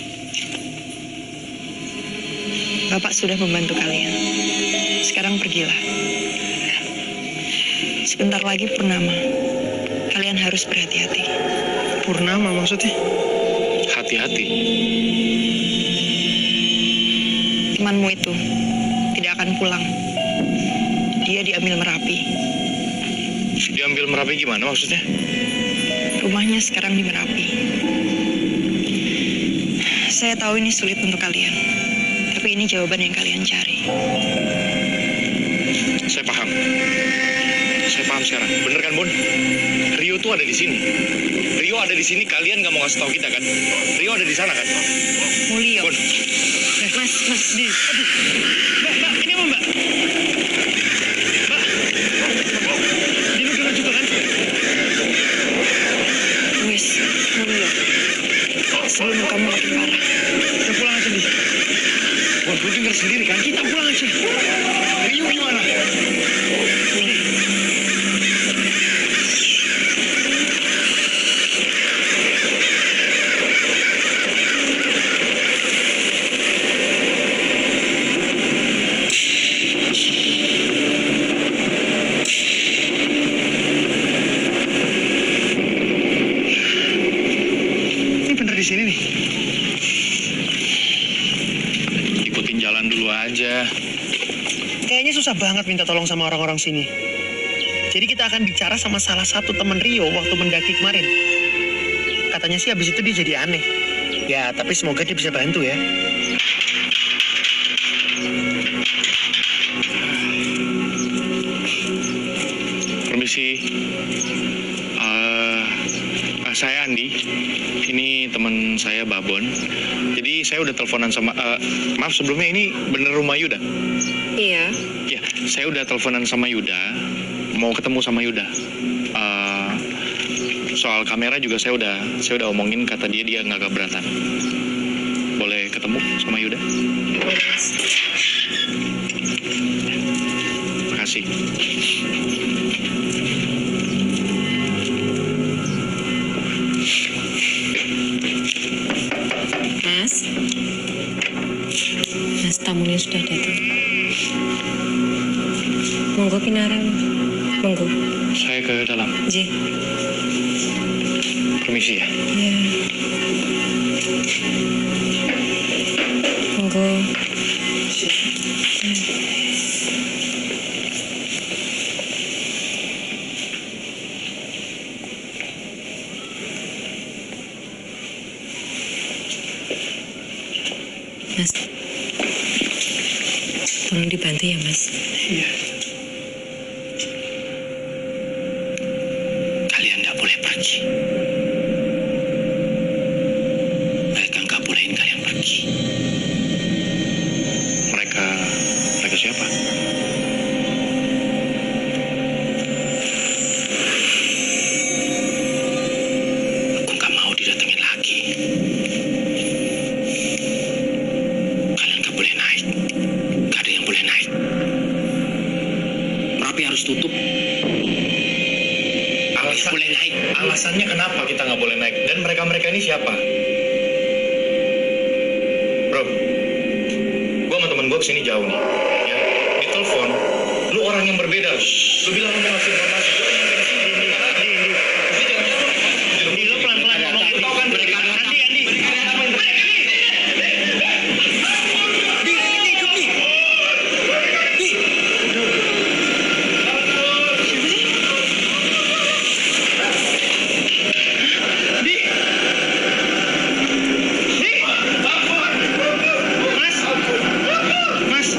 Bapak sudah membantu kalian. Sekarang pergilah. Sebentar lagi purnama. Kalian harus berhati-hati. Purnama maksudnya? Hati-hati. Temanmu itu tidak akan pulang. Dia diambil Merapi. Diambil Merapi gimana maksudnya? Rumahnya sekarang di Merapi. Saya tahu ini sulit untuk kalian, tapi ini jawaban yang kalian cari. Saya paham sekarang. Bener kan, Bon? Rio tuh ada di sini. Rio ada di sini, kalian nggak mau ngasih tahu kita kan? Rio ada di sana kan? Mulio. Bon. Mas, aduh. Mbak, ini apa, Mbak? Mbak, dinuduh juga kan? Wis, Mulio. Sebelum kamu makin parah. Kita pulang aja, Di. Bon, lu denger sendiri kan? Kita pulang aja. Rio gimana? Di sini nih. Ikutin jalan dulu aja. Kayaknya susah banget minta tolong sama orang-orang sini. Jadi kita akan bicara sama salah satu teman Rio waktu mendaki kemarin. Katanya sih habis itu dia jadi aneh. Ya, tapi semoga dia bisa bantu ya. Permisi. Saya Andi. Ini teman saya Babon. Jadi saya udah teleponan sama maaf sebelumnya, ini bener rumah Yuda? Iya. Ya, saya udah teleponan sama Yuda. Mau ketemu sama Yuda. Soal kamera juga saya udah omongin, kata dia nggak keberatan. Boleh ketemu sama Yuda? Makasih. Mas, tamunya sudah datang. Monggo pinarang. Monggo. Saya ke dalam. Nggih. Permisi ya. Iya. Monggo. Mas. Tolong dibantu ya, Mas. Iya. Kalian nggak boleh pergi. Mereka nggak bolehin kalian pergi. Mereka siapa? Aku nggak mau didatengin lagi. Kalian nggak boleh naik. Nggak ada yang boleh naik. Merapi harus tutup. Alasan Boleh naik. Alasannya kenapa kita nggak boleh naik? Dan mereka ini siapa? Bro, gua sama temen gua kesini jauh nih. Ya, di telepon, lu orang yang berbeda. Lu bilang lu mau ngasih informasi. Gua yang nyampe sini belum dengar. Andi, lu pelan-pelan ngomong. Tahu kan mereka Andi. Mas.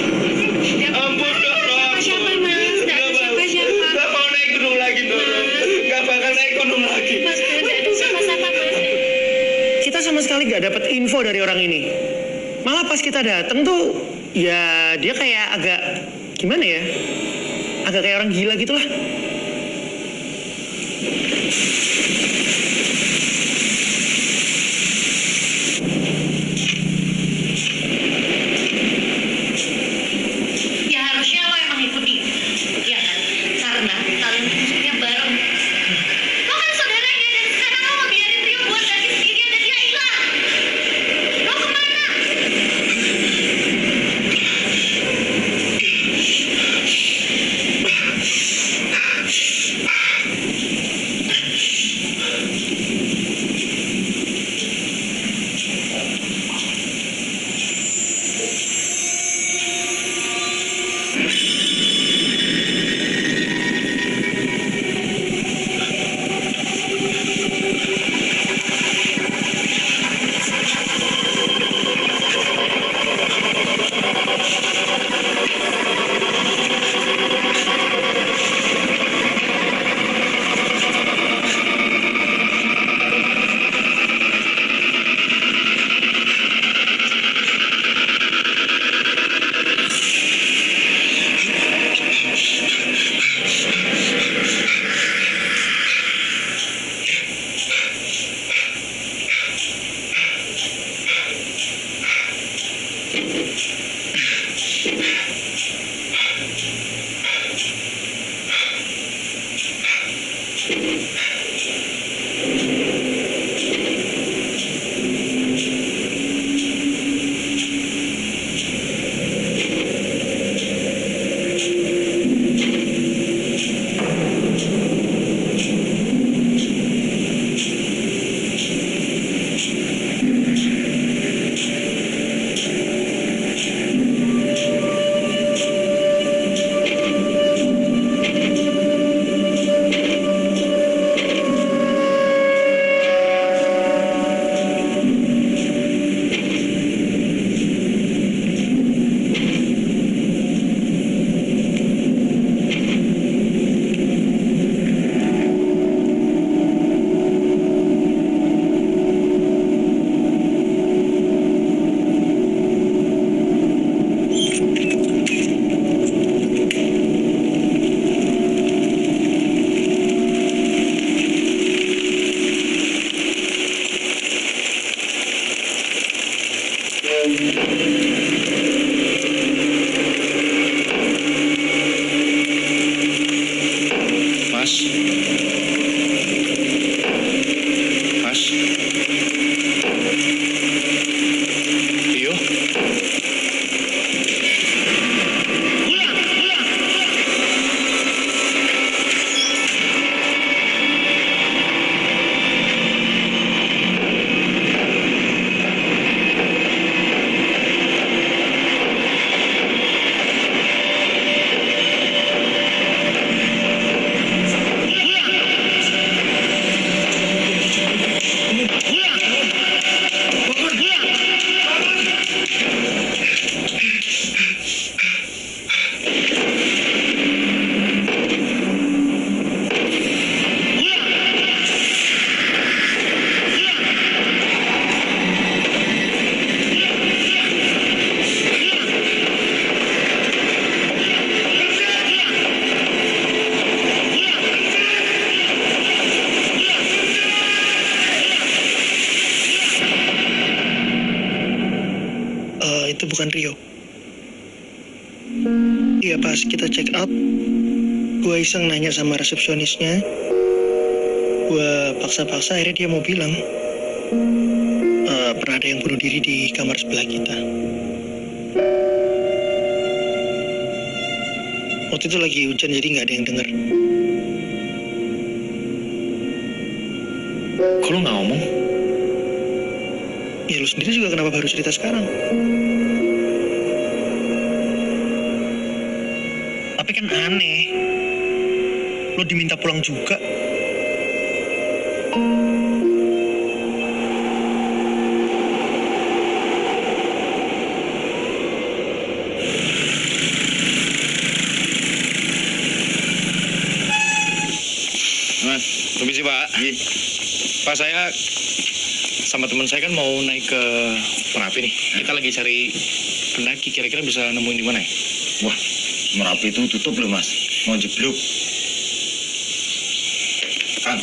Ampun dong. Siapa, Mas? Nggak ada siapa-siapa. Gak mau naik gunung lagi dong. Gak bakal naik gunung lagi. Mas, nggak ada siapa-siapa, Mas. Kita sama sekali gak dapat info dari orang ini. Malah pas kita dateng tuh, ya dia kayak agak gimana ya? Agak kayak orang gila gitu lah. Ya harusnya lo emang ikuti, ya kan? Karena kalian musuhnya bareng. Lo kan saudaranya dan sekarang lo mau biarin Rio buat lagi sendirian dan dia hilang. Lo kemana? Mas. Mas. Rio. itu bukan Rio. Iya, pas kita check out, gue iseng nanya sama resepsionisnya. Gue paksa-paksa, akhirnya dia mau bilang pernah ada yang bunuh diri di kamar sebelah kita. Waktu itu lagi hujan, jadi nggak ada yang dengar. Kok lu nggak ngomong? Ya lu sendiri juga kenapa baru cerita sekarang? Tapi kan aneh. Lu diminta pulang juga. Mas, permisi Pak. Pak, saya sama teman saya kan mau naik ke Merapi nih. Kita lagi cari pendaki, kira-kira bisa nemuin di mana ya? Wah, Merapi itu tutup loh mas, mau jeblok. Kang,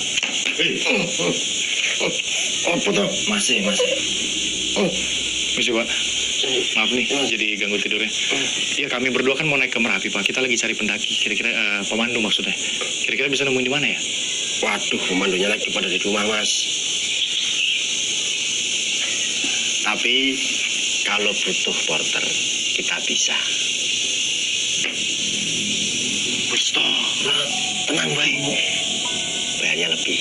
apa tuh? Masih. Permisi Pak. Maaf nih, jadi ganggu tidurnya. Iya, kami berdua kan mau naik ke Merapi Pak. Kita lagi cari pendaki, kira-kira pemandu maksudnya. Kira-kira bisa nemuin di mana ya? Waduh, pemandunya lagi pada di rumah mas. Tapi kalau butuh porter, kita bisa. Wis toh, tenang baik. Bayarnya lebih.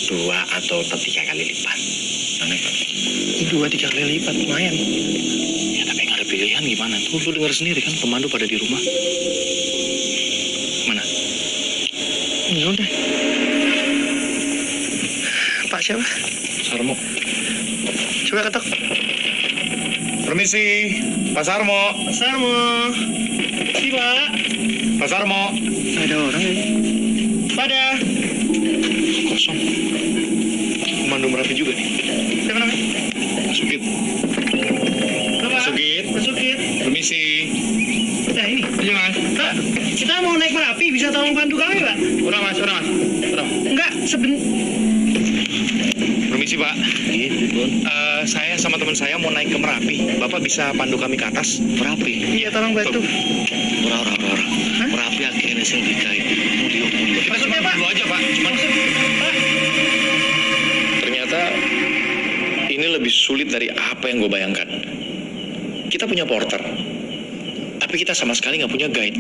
Dua atau 3 kali lipat. Aneh. 2-3 kali lipat, lumayan. Ya tapi nggak ada pilihan gimana? Tuh lu dengar sendiri kan, pemandu pada di rumah. Mana? Ya udah. Pak siapa? Sarmo. Coba ketok. Permisi, Pak Sarmo. Pak Sarmo. Si Pak. Pak Sarmo. Ada orang ya? Pada. Kosong. Pemandu Merapi juga nih. Siapa namanya? Sugit. Bapak. Sugit. Sugit. Permisi. Nah ini. Iya mas. Pak, kita mau naik Merapi, bisa tolong bantu kami Pak? Udah mas. Enggak, Permisi Pak. Saya sama teman saya mau naik ke Merapi. Bapak bisa pandu kami ke atas? Merapi? Iya, tolong bantu. Ora. Merapi akhirnya sing dikai. Mulia. Maksudnya Pak? Dulu aja Pak. Pak. Ternyata ini lebih sulit dari apa yang gue bayangkan. Kita punya porter, tapi kita sama sekali nggak punya guide.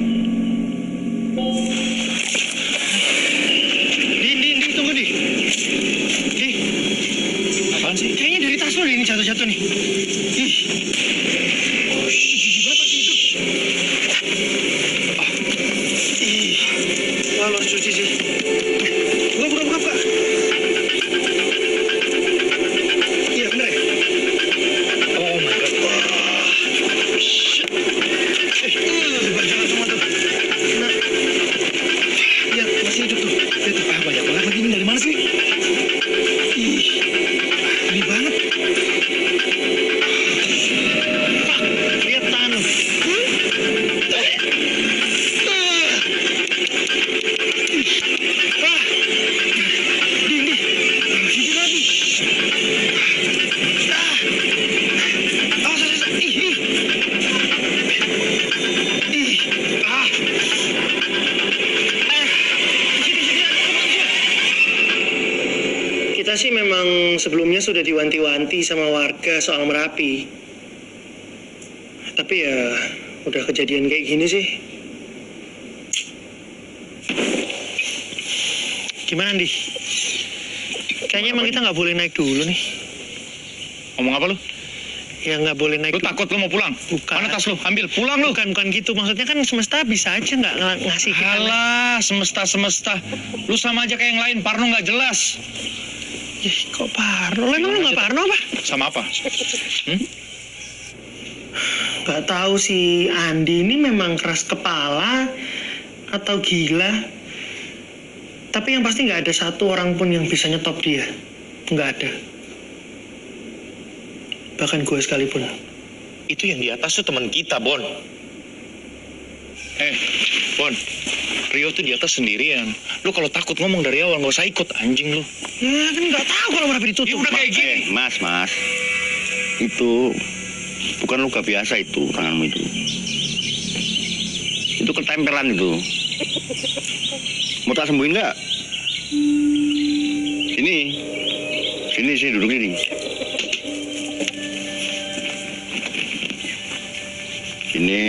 Di, tunggu di. Di. Apaan sih? Kayaknya dari tas lo ini jatuh-jatuh nih. Ih. Oh, gigi banget sih itu. Ih. Wah, lo harus cuci sih. Buka, Pak. Iya, bener ya? Oh my God. Wah. Shit. Jangan semua tuh. Nah. Lihat, masih hidup tuh. Lihat, banyak banget lagi ini dari mana sih? Ih. Ini banget. Pak, lihat tangan lo. Gigi lagi. Kita sih memang sebelumnya sudah diwanti-wanti sama warga soal Merapi. Tapi ya udah kejadian kayak gini sih. Gimana, Andi? Kayaknya emang kita nggak boleh naik dulu nih. Ngomong apa lu? Ya nggak boleh naik Lu dulu. takut lu mau pulang? Bukan. Mana tas lu? Ambil, pulang lu. Bukan gitu. Maksudnya kan semesta bisa aja nggak ngasih kita. Alah, semesta. Lu sama aja kayak yang lain, Parno nggak jelas. Ih, kok Parno? Emang lu nggak Parno apa? Sama apa? Nggak tahu si Andi ini memang keras kepala atau gila. Tapi yang pasti nggak ada satu orang pun yang bisa nyetop dia. Nggak ada. Bahkan gue sekalipun. Itu yang di atas tuh teman kita, Bon. Bon. Rio tuh di atas sendirian. Lu kalau takut ngomong dari awal, nggak usah ikut, anjing lu. Ya kan nggak tahu kalau Merapi ditutup. Ya udah kayak gini. Mas. Itu bukan luka biasa itu, tanganmu itu. Itu ketempelan itu. Mau tak sembuhin nggak? Sini duduk ini. Sini.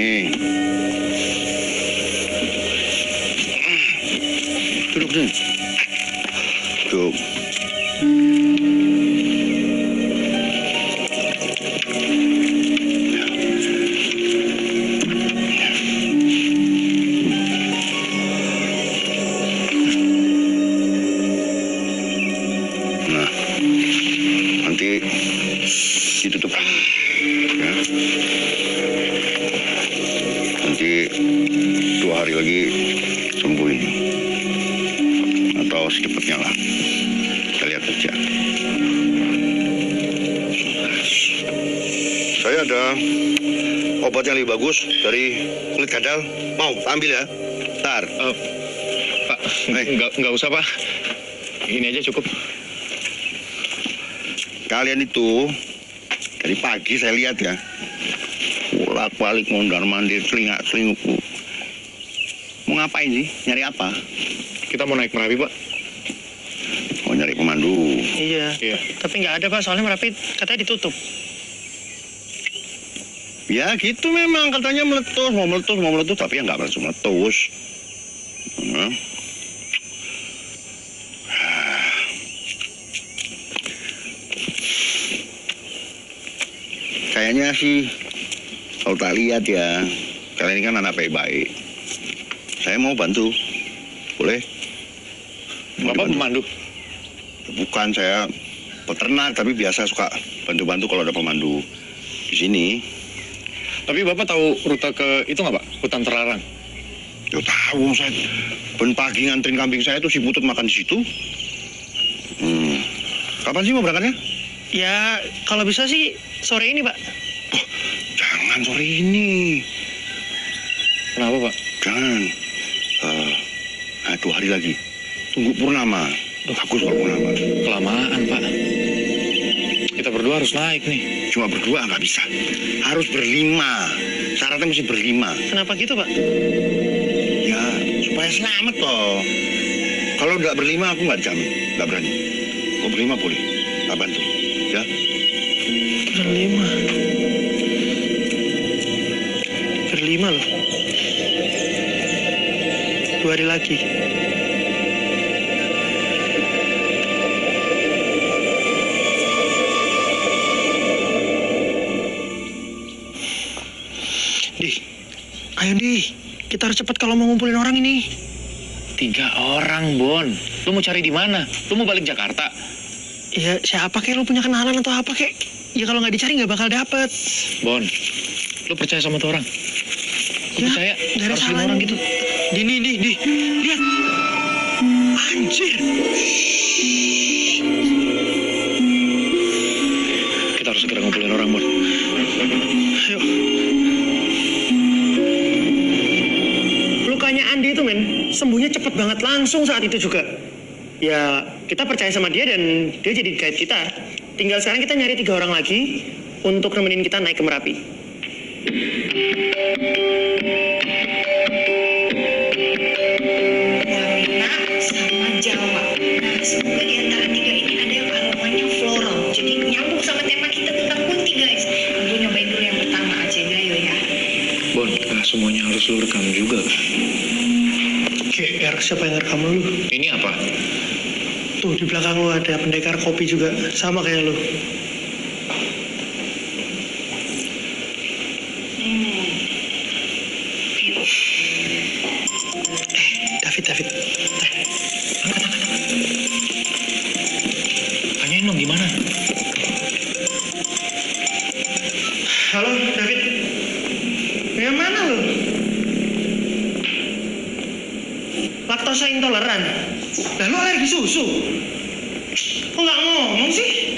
Duduk sini. Duduk. Nah, nanti ditutup ya. Nanti 2 hari lagi sembuh ini. Atau secepatnya lah. Kita lihat aja. Saya ada obat yang lebih bagus dari kulit kadal. Mau ambil ya? Ntar. Pak, nggak usah Pak. Ini aja cukup. Kalian itu dari pagi saya lihat ya, bolak-balik mondar-mandir, celingak-celingukku. Mau ngapain sih? Nyari apa? Kita mau naik Merapi, Pak. Mau nyari pemandu. Iya. Tapi nggak ada Pak, soalnya Merapi katanya ditutup. Ya gitu memang, katanya mau meletus, tapi ya nggak meletus. Kayaknya sih, kalau tak lihat ya, kalian ini kan anak baik-baik. Saya mau bantu, boleh? Bapak pemandu? Bukan, saya peternak, tapi biasa suka bantu-bantu kalau ada pemandu di sini. Tapi Bapak tahu rute ke itu nggak Pak? Hutan terlarang? Ya tahu, saya ben pagi nganterin kambing saya tuh si Putut makan di situ. Kapan sih mau berangkatnya? Ya kalau bisa sih sore ini Pak. Oh, jangan sore ini. Kenapa Pak? Jangan. 2 hari lagi. Tunggu purnama. Bagus kalau purnama. Kelamaan Pak. Kita berdua harus naik nih. Cuma berdua nggak bisa. Harus berlima. Syaratnya mesti berlima. Kenapa gitu Pak? Ya supaya selamat toh. Kalau nggak berlima aku nggak jamin. Nggak berani. Kalau berlima boleh. Tak bantu. Ya. Berlima loh. 2 hari lagi. Ayo Di, kita harus cepat kalau mau ngumpulin orang ini. 3 orang, Bon. Lu mau cari di mana? Lu mau balik Jakarta? Ya siapa kek, lu punya kenalan atau apa kek? Ya kalau nggak dicari nggak bakal dapet. Bon, lu percaya sama tuh orang? Lu percaya? Dari Harus 5 salahnya. orang gitu. Di, lihat. Anjir. Kita harus segera ngumpulin orang, Bon. Ayo. Lukanya Andi itu sembuhnya cepet banget langsung saat itu juga. Ya kita percaya sama dia dan dia jadi guide kita. Tinggal sekarang kita nyari 3 orang lagi untuk nemenin kita naik ke Merapi. Wanita sama Jawa. Nah, semoga di antara 3 ini ada yang aromanya floral. Jadi nyambung sama tema kita tentang kunti, guys. Gue nyobain dulu yang pertama aja, Gayo ya. Bon, semuanya harus lu rekam juga. GR, siapa yang rekam lu? Ini apa? Tuh di belakang lu ada pendekar kopi juga, sama kayak lu. David. Angkat. Tanyain dong gimana? Halo, David. Yang mana lu? Laktosa intoleran. Lah lu alergi susu? Kok nggak ngomong sih?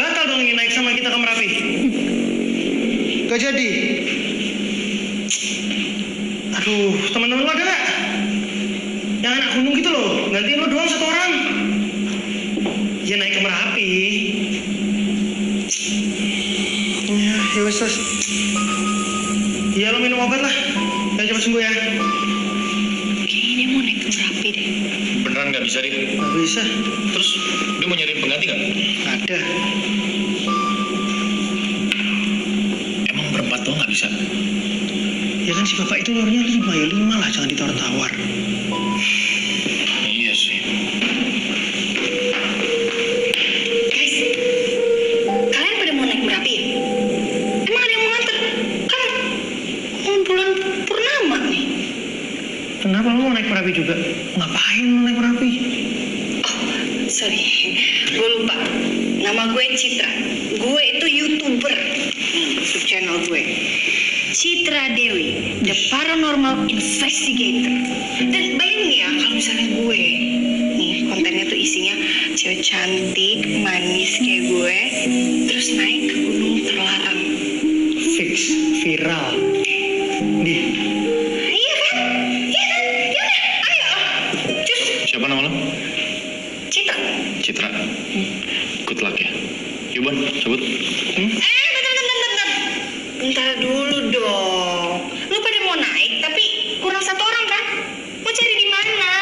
Batal dong ini naik sama kita ke Merapi. Gak jadi. Aduh, teman-teman lu ada nggak? Ya naik ke Merapi. Ya wes terus. Ya lo minum obat lah. Dan cepat sembuh ya. Kayaknya dia mau naik ke Merapi deh. Beneran nggak bisa dia? Nggak bisa. Terus dia mau nyariin pengganti nggak? Ada. Emang berempat doang nggak bisa? Ya kan si bapak itu nyuruhnya 5 ya 5 lah, jangan ditawar-tawar. Iya sih. Guys, kalian pada mau naik Merapi ya? Emang ada yang mau nganter? Kan mau bulan purnama nih. Kenapa lo mau naik Merapi juga? Ngapain lo naik Merapi? Oh, sorry. Gue lupa. Nama gue Citra. Gue itu YouTuber. YouTube channel gue. Citra Dewi, The Paranormal Investigator. Dan bayangin ya, kalau misalnya gue, nih kontennya tuh isinya cewek cantik, manis kayak gue, terus naik ke gunung terlarang. Fix, viral. Di. Iya kan? Iya kan? Yaudah, ayo. Cus. Siapa nama lo? Citra. Citra. Good luck ya. Yuk Bon, cabut. Bentar. Bentar dulu dong. Lu pada mau naik, tapi kurang 1 orang kan? Mau cari di mana?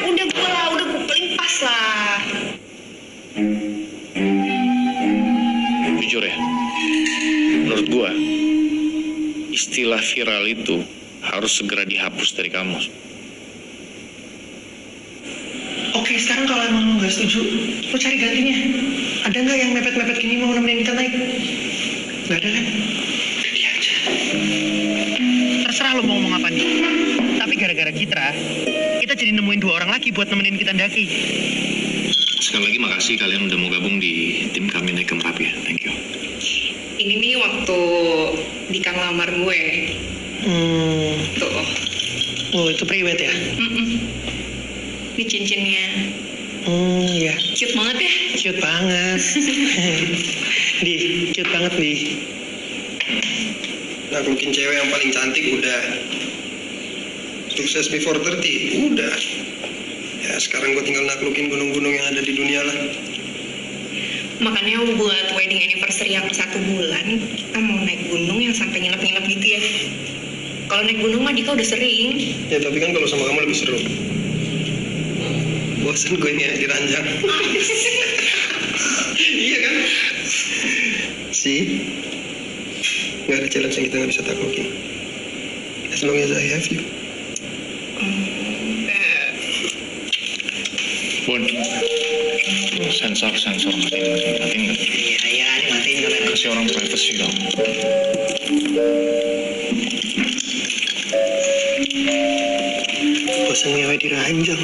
Udah gue paling pas lah. Jujur ya, menurut gua istilah viral itu harus segera dihapus dari kamus. Oke, sekarang kalau emang lo nggak setuju, lo cari gantinya. Ada nggak yang mepet-mepet gini mau nemenin kita naik? Nggak ada kan? Udah dia aja. Terserah lo mau ngomong apa nih. Tapi gara-gara kita jadi nemuin 2 orang lagi buat nemenin kita ndaki. Sekali lagi makasih kalian udah mau gabung di tim kami naik ke Merapi ya. Thank you. Ini nih waktu Dika ngelamar gue. Tuh. Oh, itu priwet ya? Ini cincinnya. Iya. Cute banget ya? Cute banget. Cute banget, Di. Naklukin cewek yang paling cantik udah. Sukses before 30 udah. Ya sekarang gue tinggal naklukin gunung-gunung yang ada di dunia lah. Makanya buat wedding anniversary yang 1 bulan, kita mau naik gunung yang sampai nginep-nginep gitu ya. Kalau naik gunung mah Dika udah sering. Ya tapi kan kalau sama kamu lebih seru. Bosan gue ini di ranjang. Iya kan? See? Gak ada challenge yang kita gak bisa taklukin. As long as I have you. Bon, sensor matiin nggak? Iya, ini matiin kamera. Kasih orang privacy dong. Bosan ngewe di ranjang.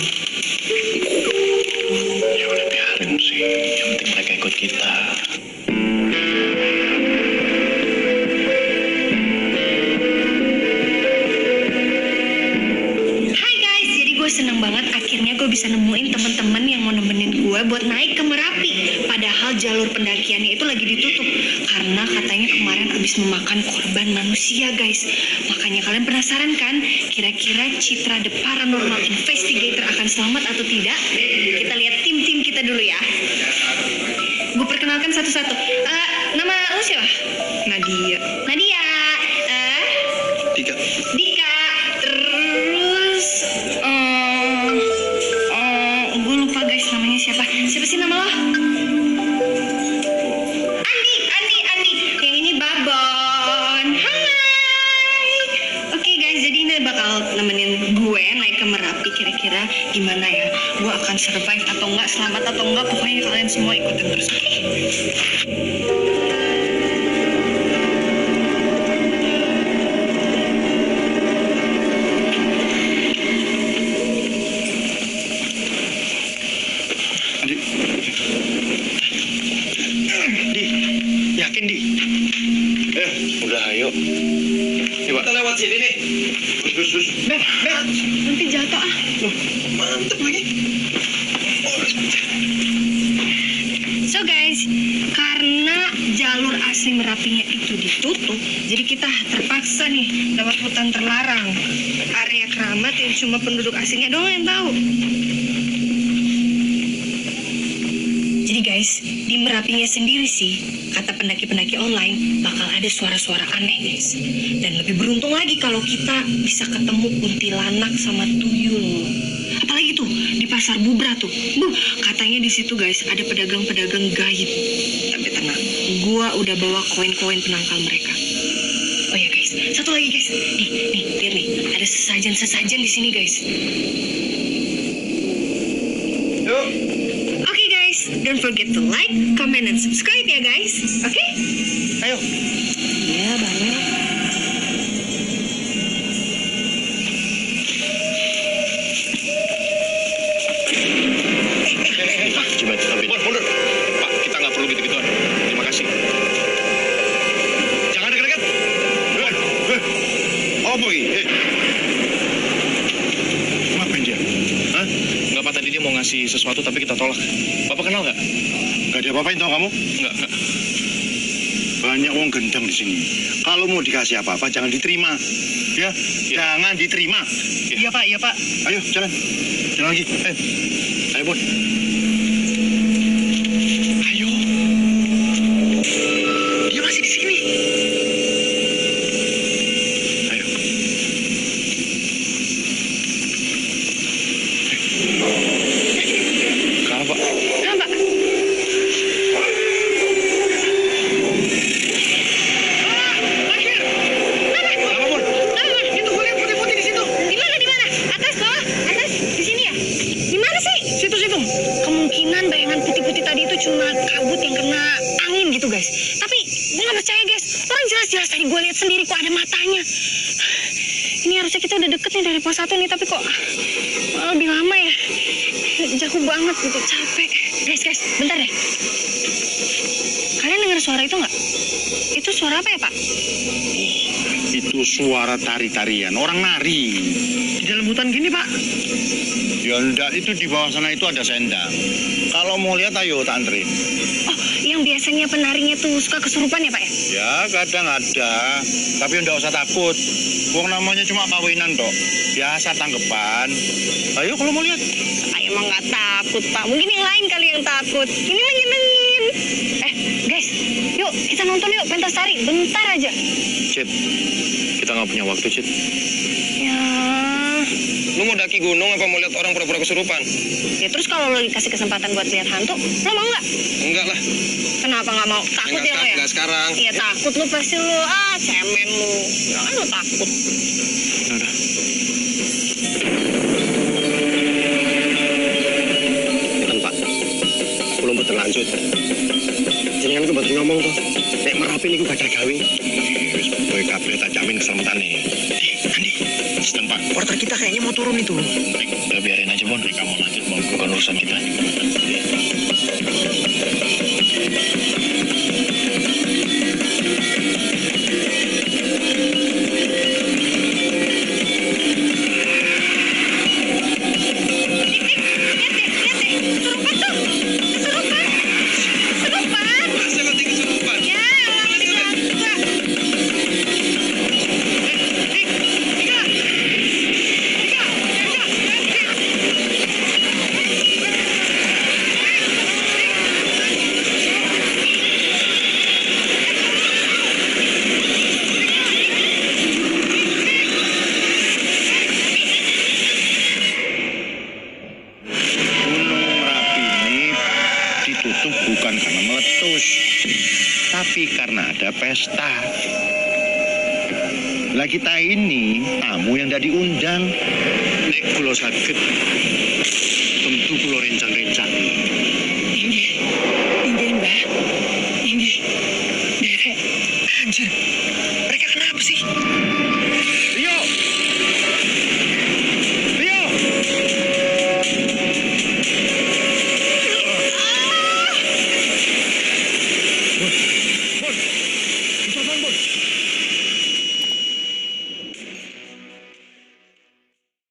Ya udah biarin sih, yang penting mereka ikut kita. Hai guys, jadi gue seneng banget akhirnya gue bisa nemuin teman-teman yang mau nemenin gue buat naik ke Merapi. Padahal jalur pendakiannya itu lagi ditutup karena katanya kemarin habis memakan korban manusia guys. Makanya kalian penasaran kan, kira-kira Citra The Paranormal Investigator akan selamat atau tidak? Kita lihat tim-tim kita dulu ya. Gue perkenalkan satu-satu. Nama lu siapa? Nadia. Dika. Terus gue lupa guys namanya siapa sih nama lo? Andi. Yang ini Babon. Hai. Oke guys, jadi ini bakal nemenin gue naik ke Merapi. Kira-kira gimana ya? Gue akan survive atau enggak, selamat atau enggak, pokoknya kalian semua ikutin terus. Oke? Yakin, Di? Udah ayo. Kita lewat sini nih. Gus. Nanti jatuh ah. Loh, mantep lagi. So guys, karena jalur asli Merapinya itu ditutup, jadi kita terpaksa nih lewat hutan terlarang, area keramat yang cuma penduduk asingnya doang yang tahu. Jadi guys, di Merapinya sendiri sih, kata pendaki-pendaki online, bakal ada suara-suara aneh guys. Dan lebih beruntung lagi kalau kita bisa ketemu kuntilanak sama tuyul. Apalagi tuh di pasar Bubra tuh, katanya di situ guys ada pedagang-pedagang gaib. Tapi tenang, gua udah bawa koin-koin penangkal mereka. Oh ya guys, satu lagi guys, nih lihat nih, ada sesajen di sini guys. Yuk. Oke guys, don't forget to like, comment, and subscribe ya guys. Oke? Ayo. Iya banget. Pak, coba kita beda. Mundur. Pak, kita nggak perlu gitu-gituan. Terima kasih. Jangan dekat-dekat. Apa ini? Ngapain dia? Hah? Nggak, Pak, tadi dia mau ngasih sesuatu tapi kita tolak. Bapak kenal nggak? Gak diapa-apain tau kamu? Nggak. Banyak uang gendang di sini. Kalau mau dikasih apa-apa jangan diterima. Ya, jangan diterima. Iya, Pak, iya, Pak. Ayo, jalan. Jalan lagi. Ayo, Bun. Ayo. Dia masih di sini. Ayo. Kenapa, Pak? Kenapa? Itu gue lihat putih-putih di situ. Di mana? Atas bawah? Atas? Di sini ya? Di mana sih? Situ. Kemungkinan bayangan putih-putih tadi itu cuma kabut yang kena angin gitu guys. Tapi gue gak percaya guys. Orang jelas-jelas tadi gue lihat sendiri kok ada matanya. Ini harusnya kita udah deket nih dari pos 1 nih, tapi kok lebih lama ya. Jauh banget gitu, capek. Guys, bentar deh. Kalian dengar suara itu nggak? Itu suara apa ya, Pak? Itu suara tari-tarian, orang nari. Di dalam hutan gini, Pak. Ya enggak, itu di bawah sana itu ada sendang. Kalau mau lihat ayo tak anterin. Oh, yang biasanya penarinya tuh suka kesurupan ya, Pak ya? Ya kadang ada, tapi enggak usah takut. Wong namanya cuma kawinan toh. Biasa tanggepan. Ayo kalau mau lihat. Saya emang nggak takut, Pak. Mungkin yang lain kali yang takut. Ini mah nyenengin. Guys, yuk kita nonton yuk pentas tari. Bentar aja. Cid, kita nggak punya waktu, Cid. Ya. Lu mau daki gunung apa mau lihat orang pura-pura kesurupan? Ya terus kalau lo dikasih kesempatan buat lihat hantu, lo mau nggak? Enggak lah. Kenapa nggak mau? Takut ya lo ya? Enggak sekarang. Iya takut lo pasti lo. Cemen lo. Jangan lo takut. Udah. Kan Pak, belum betul lanjut. Jenengan itu betul ngomong tuh. Nek Merapi niku gak ada gawe. Wis kowe kabeh tak jamin keselamatane. Andi, Sistem, Pak. porter kita kayaknya mau turun itu. Udah biarin aja, Bon. Kamu lanjut, Bon. Bukan urusan kita. Bukan karena meletus, tapi karena ada pesta. Lah kita ini tamu yang tidak diundang. Nek kula saged, tentu kula rencang-rencang. Inggih, Mbah. Inggih. Derek, anjir. Mereka kenapa sih?